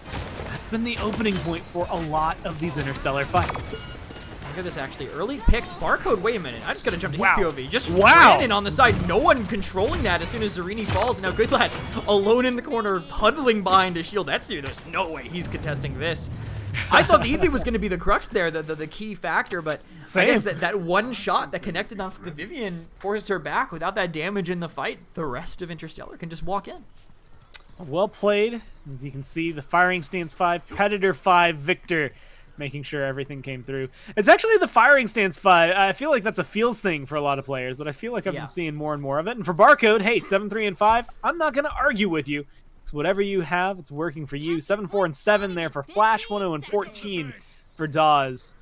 That's been the opening point for a lot of these Interstellar fights. Look at this, actually. Early picks. Barcode, wait a minute. I just got to jump to his POV. Just ran in on the side. No one controlling that as soon as Zarini falls. Now Good Lad alone in the corner, huddling behind his shield. There's no way he's contesting this. I thought the Eevee was going to be the crux there, the key factor, but I guess that one shot that connected onto the Vivian forced her back. Without that damage in the fight, the rest of Interstellar can just walk in. Well played. As you can see, the firing stance 5, Predator 5, Victor making sure everything came through. It's actually the firing stance 5. I feel like that's a feels thing for a lot of players, but I feel like I've been seeing more and more of it. And for Barcode, hey, 7, 3, and 5, I'm not going to argue with you. It's whatever you have, it's working for you. 7, 4, and 7 there for Flash, 1, 0, and 14 for Dawes.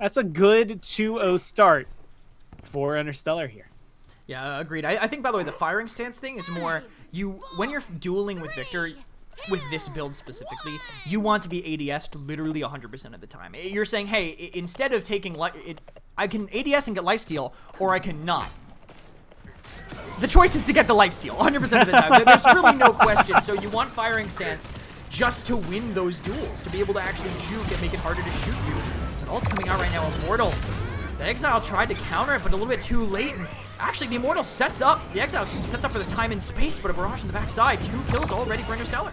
That's a good 2-0 start for Interstellar here. Yeah, agreed. I think, by the way, the firing stance thing is more when you're dueling with Victor, with this build specifically, you want to be ADS'd literally 100% of the time. You're saying, hey, instead of taking I can ADS and get lifesteal, or I cannot. The choice is to get the lifesteal 100% of the time. There's really no question. So you want firing stance just to win those duels, to be able to actually juke and make it harder to shoot you. But ult's coming out right now, Immortal. The Exile tried to counter it, but a little bit too late. And actually, the Immortal sets up. The Exile sets up for the time and space, but a barrage in the backside. 2 kills already for Interstellar.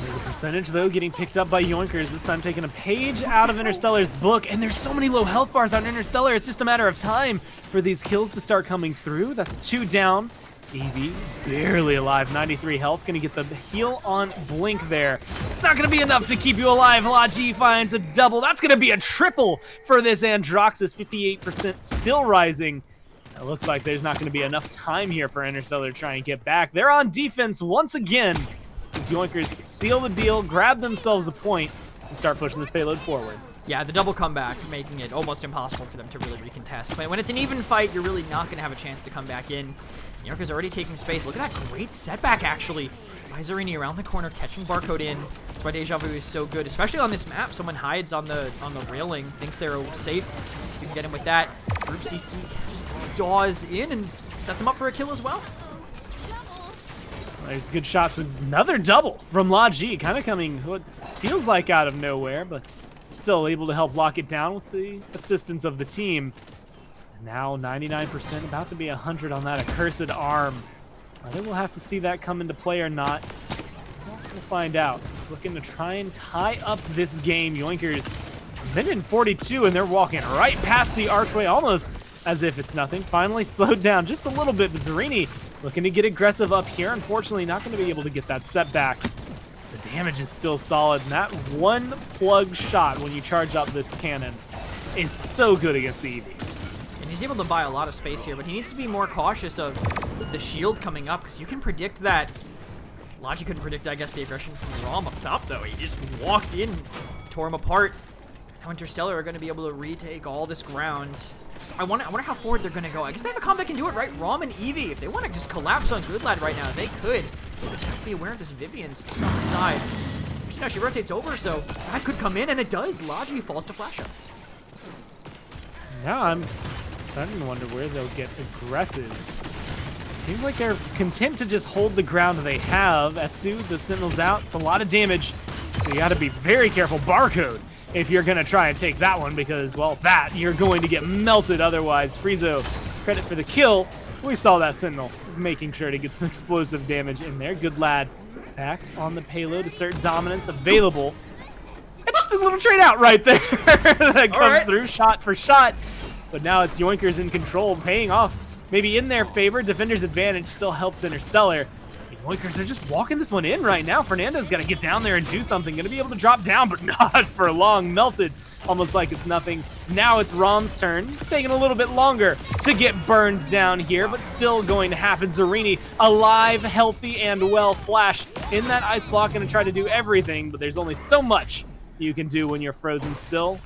The percentage, though, getting picked up by Yoinkers. This time taking a page out of Interstellar's book. And there's so many low health bars on Interstellar. It's just a matter of time for these kills to start coming through. That's 2 down. Eevee barely alive, 93 health. Gonna get the heal on Blink there. It's not gonna be enough to keep you alive. Laji finds a double. That's gonna be a triple for this Androxus. 58% still rising. It looks like there's not gonna be enough time here for Interstellar to try and get back. They're on defense once again. As Yoinkers seal the deal, grab themselves a point, and start pushing this payload forward. Yeah, the double comeback, making it almost impossible for them to really recontest. But when it's an even fight, you're really not going to have a chance to come back in. Yoinkers already taking space. Look at that great setback, actually. By Zarini around the corner, catching Barcode in. That's why Deja Vu is so good, especially on this map. Someone hides on the railing, thinks they're safe. You can get him with that. Group CC just daws in and sets him up for a kill as well. There's good shots. Another double from Laji, kind of coming what feels like out of nowhere, but still able to help lock it down with the assistance of the team. And now 99%, about to be 100 on that accursed arm. Whether we'll have to see that come into play or not, we'll find out. It's looking to try and tie up this game. Yoinkers, minute and 42, and they're walking right past the archway, almost as if it's nothing. Finally slowed down just a little bit, but Zarini looking to get aggressive up here. Unfortunately, not going to be able to get that setback. The damage is still solid, and that one plug shot when you charge up this cannon is so good against the Eevee. And he's able to buy a lot of space here, but he needs to be more cautious of the shield coming up, because you can predict that. Logi couldn't predict, I guess, the aggression from Rom up top, though. He just walked in, tore him apart. Now Interstellar are going to be able to retake all this ground. I wonder how forward they're going to go. I guess they have a combo that can do it, right? Rom and Eevee, if they want to just collapse on Good Lad right now, they could. They just have to be aware of this Vivian still on the side. Actually, now she rotates over, so that could come in, and it does. Logi falls to flash up. Now I'm starting to wonder where they'll get aggressive. Seems like they're content to just hold the ground they have. Etsu, the Sentinel's out. It's a lot of damage, so you got to be very careful. Barcode if you're going to try and take that one, because, well, you're going to get melted otherwise. Friezo, credit for the kill. We saw that Sentinel making sure to get some explosive damage in there. Good Lad back on the payload. Assert dominance available. And just a little trade out right there that comes through shot for shot. But now it's Yoinkers in control, paying off maybe in their favor. Defender's advantage still helps Interstellar. Yoinkers are just walking this one in right now. Fernando's got to get down there and do something. Going to be able to drop down, but not for long. Melted almost like it's nothing. Now it's Rom's turn. Taking a little bit longer to get burned down here, but still going to happen. Zarini alive, healthy, and well. Flash in that ice block, going to try to do everything, but there's only so much you can do when you're frozen still.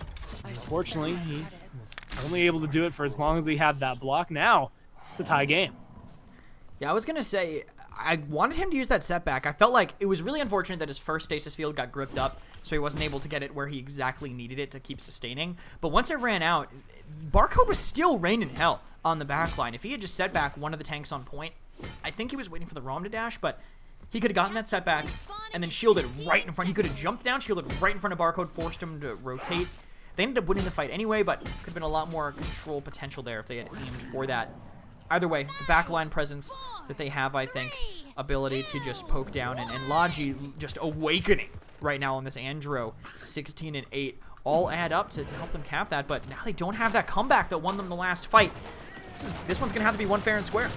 Unfortunately, he was only able to do it for as long as he had that block. Now it's a tie game. Yeah, I was going to say, I wanted him to use that setback. I felt like it was really unfortunate that his first stasis field got gripped up, so he wasn't able to get it where he exactly needed it to keep sustaining. But once it ran out, Barcode was still raining hell on the backline. If he had just set back one of the tanks on point, I think he was waiting for the Rom to dash, but he could have gotten that setback and then shielded right in front. He could have jumped down, shielded right in front of Barcode, forced him to rotate. They ended up winning the fight anyway, but could have been a lot more control potential there if they had aimed for that. Either way, the backline presence that they have, I think, ability to just poke down, and Logi just awakening right now on this Andro, 16 and 8, all add up to help them cap that, but now they don't have that comeback that won them the last fight. This one's going to have to be one fair and square.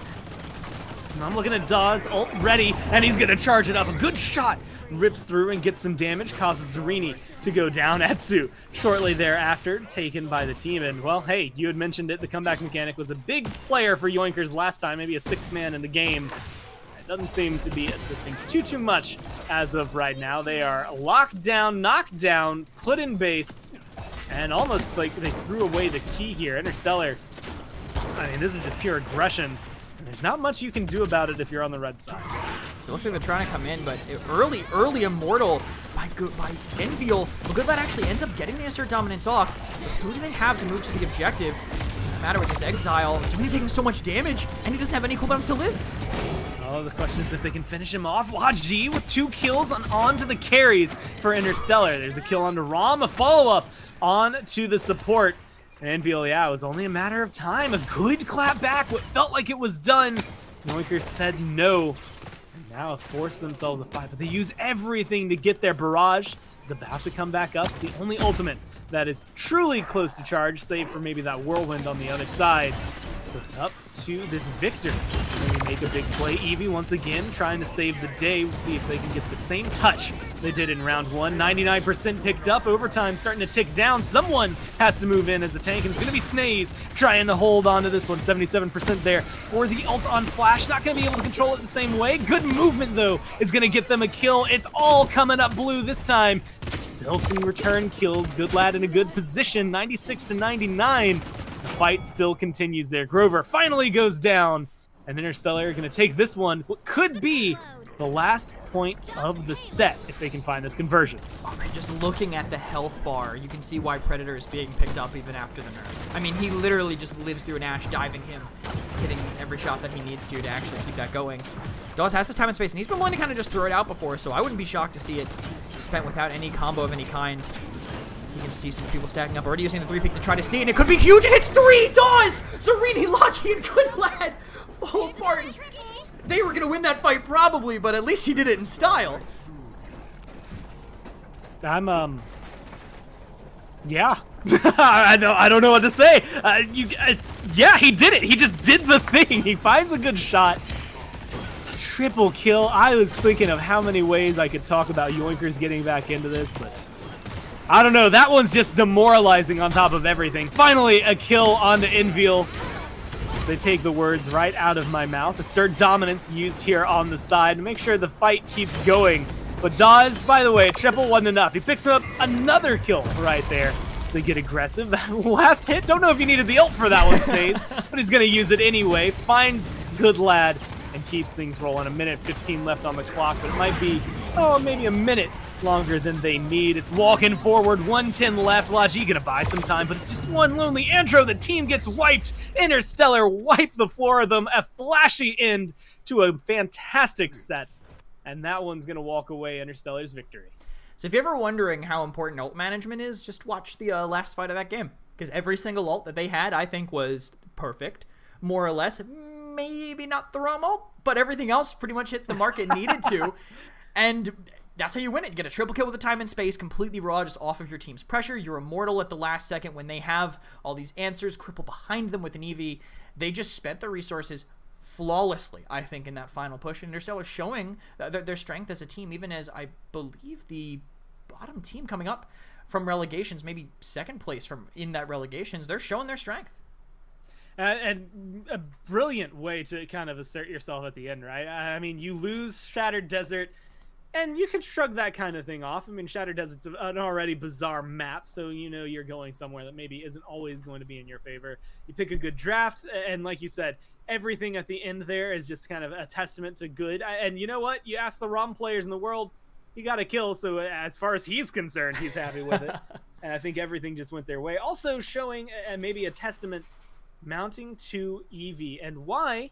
I'm looking at Dawes, ult ready, and he's gonna charge it up. A good shot rips through and gets some damage, causes Zarini to go down. Etsu shortly thereafter taken by the team. And well, hey, you had mentioned it, the comeback mechanic was a big player for Yoinkers last time, maybe a 6th man in the game. It doesn't seem to be assisting too much as of right now. They are locked down, knocked down, put in base, and almost like they threw away the key here. Interstellar, I mean, this is just pure aggression. There's not much you can do about it if you're on the red side. So it looks like they're trying to come in, but early Immortal by Enviel. Well, Goodlad actually ends up getting the assert dominance off. But who do they have to move to the objective? No matter with his exile, Zuni's taking so much damage, and he doesn't have any cooldowns to live. Oh, the question is if they can finish him off. Logi with 2 kills onto the carries for Interstellar. There's a kill onto Rom, a follow-up on to the support. And Enviel, yeah, it was only a matter of time. A good clap back, what felt like it was done. Yoinkers said no. And now have forced themselves a fight, but they use everything to get their barrage. Is about to come back up. It's the only ultimate that is truly close to charge, save for maybe that whirlwind on the other side. So it's up to this Victor. Maybe make a big play. Eevee once again trying to save the day. We'll see if they can get the same touch they did in round 1. 99% picked up. Overtime starting to tick down. Someone has to move in as the tank, and it's going to be Snaze trying to hold on to this one. 77% there for the ult on Flash. Not going to be able to control it the same way. Good movement, though, is going to get them a kill. It's all coming up blue this time. Still some return kills. Goodlad in a good position. 96 to 99. The fight still continues there. Grover finally goes down, and Interstellar are going to take this one, what could be the last point of the set, if they can find this conversion. Oh man, just looking at the health bar, you can see why Predator is being picked up even after the nerfs. I mean, he literally just lives through an Ashe, diving him, hitting every shot that he needs to actually keep that going. Dawes has the time and space, and he's been willing to kind of just throw it out before, so I wouldn't be shocked to see it spent without any combo of any kind. You can see some people stacking up, already using the 3-peek to try to see, and it could be huge. It hits 3! Dawes! Zarini, Logi, and Goodlad fall apart. They were going to win that fight probably, but at least he did it in style. Yeah. I don't know what to say. Yeah, he did it. He just did the thing. He finds a good shot. Triple kill. I was thinking of how many ways I could talk about Yoinkers getting back into this, but I don't know. That one's just demoralizing on top of everything. Finally, a kill onto Enviel. They take the words right out of my mouth. Assert dominance used here on the side to make sure the fight keeps going. But Dawes, by the way, triple wasn't enough. He picks up another kill right there. So they get aggressive. That last hit, don't know if he needed the ult for that one, Snaze, but he's going to use it anyway. Finds Goodlad and keeps things rolling. 1:15 left on the clock, but it might be, maybe a minute longer than they need. It's walking forward, 110 left. Logi gonna buy some time, but it's just one lonely intro. The team gets wiped. Interstellar wipe the floor of them. A flashy end to a fantastic set. And that one's gonna walk away Interstellar's victory. So if you're ever wondering how important ult management is, just watch the last fight of that game. Because every single ult that they had, I think, was perfect. More or less. Maybe not the Rom ult, but everything else pretty much hit the mark it needed to. And that's how you win it. You get a triple kill with the time and space, completely raw, just off of your team's pressure. You're immortal at the last second when they have all these answers cripple behind them with an Eevee. They just spent their resources flawlessly, I think, in that final push. And they're still showing their strength as a team, even as I believe the bottom team coming up from relegations, maybe second place from in that relegations, they're showing their strength. And a brilliant way to kind of assert yourself at the end, right? I mean, you lose Shattered Desert, and you can shrug that kind of thing off. I mean, Shattered Desert's an already bizarre map, so you know you're going somewhere that maybe isn't always going to be in your favor. You pick a good draft, and like you said, everything at the end there is just kind of a testament to good. And you know what? You ask the ROM players in the world, he got a kill, so as far as he's concerned, he's happy with it. And I think everything just went their way. Also showing maybe a testament mounting to Eevee, and why,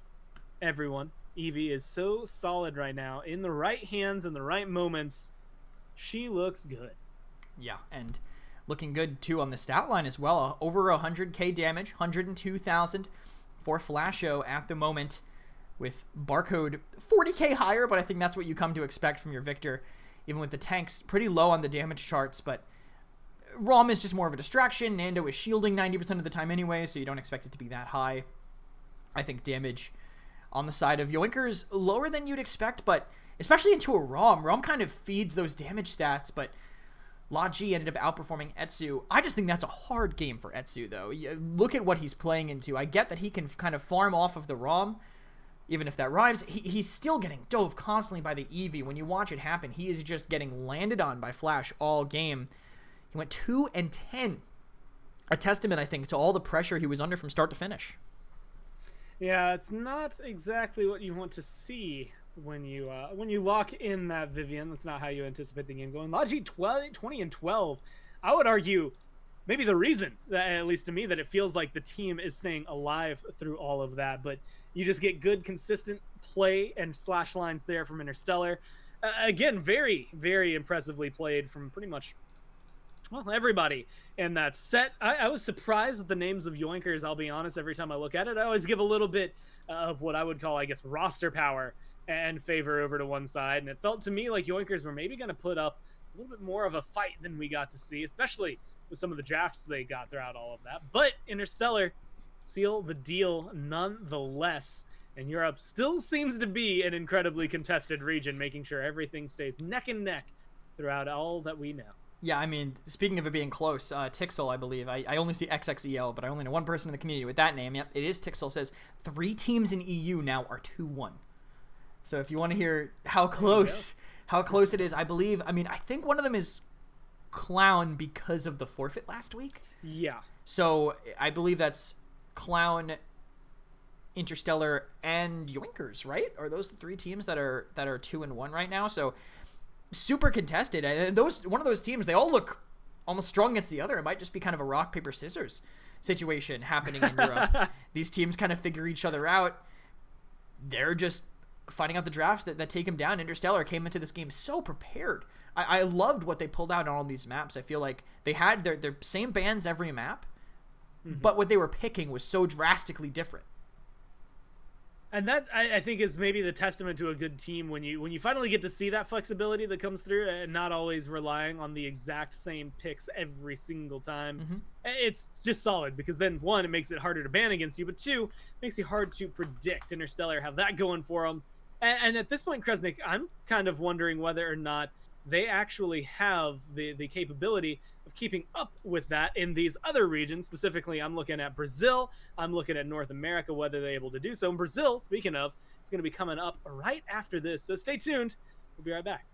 everyone, Eevee is so solid right now. In the right hands and the right moments, she looks good. Yeah, and looking good too on the stat line as well. Over 100k damage, 102,000 for Flasho at the moment, with Barcode 40k higher, but I think that's what you come to expect from your Victor, even with the tanks pretty low on the damage charts. But Rom is just more of a distraction. Nando is shielding 90% of the time anyway, so you don't expect it to be that high. I think damage on the side of Yoinkers, lower than you'd expect, but especially into a ROM. ROM kind of feeds those damage stats, but Laji ended up outperforming Etsu. I just think that's a hard game for Etsu, though. Look at what he's playing into. I get that he can kind of farm off of the ROM, even if that rhymes. He's still getting dove constantly by the Eevee. When you watch it happen, he is just getting landed on by Flash all game. He went 2-10. A testament, I think, to all the pressure he was under from start to finish. Yeah, it's not exactly what you want to see when you lock in that Vivian. That's not how you anticipate the game going. Laji 20-12. I would argue maybe the reason, that, at least to me, that it feels like the team is staying alive through all of that. But you just get good, consistent play and slash lines there from Interstellar. Again, very, very impressively played from pretty much, well, everybody in that set. I was surprised at the names of Yoinkers, I'll be honest. Every time I look at it, I always give a little bit of what I would call, I guess, roster power and favor over to one side. And it felt to me like Yoinkers were maybe going to put up a little bit more of a fight than we got to see, especially with some of the drafts they got throughout all of that. But Interstellar seal the deal nonetheless. And Europe still seems to be an incredibly contested region, making sure everything stays neck and neck throughout all that we know. Yeah, I mean, speaking of it being close, Tixel, I believe, I only see XXEL, but I only know one person in the community with that name. Yep, it is Tixel, says 3 teams in EU now are 2-1. So if you want to hear how close it is, I think one of them is Clown because of the forfeit last week. Yeah. So I believe that's Clown, Interstellar, and Yoinkers, right? Are those the 3 teams that are 2-1 right now? So super contested. And one of those teams, they all look almost strong against the other. It might just be kind of a rock, paper, scissors situation happening in Europe. These teams kind of figure each other out. They're just finding out the drafts that take them down. Interstellar came into this game so prepared. I loved what they pulled out on all these maps. I feel like they had their same bans every map, but what they were picking was so drastically different. And that, I think, is maybe the testament to a good team when you finally get to see that flexibility that comes through and not always relying on the exact same picks every single time. It's just solid because then, 1, it makes it harder to ban against you, but 2, it makes it hard to predict. Interstellar have that going for them. And at this point, Kresnik, I'm kind of wondering whether or not they actually have the capability of keeping up with that in these other regions. Specifically, I'm looking at Brazil. I'm looking at North America, whether they're able to do so. And Brazil, speaking of, it's going to be coming up right after this. So stay tuned. We'll be right back.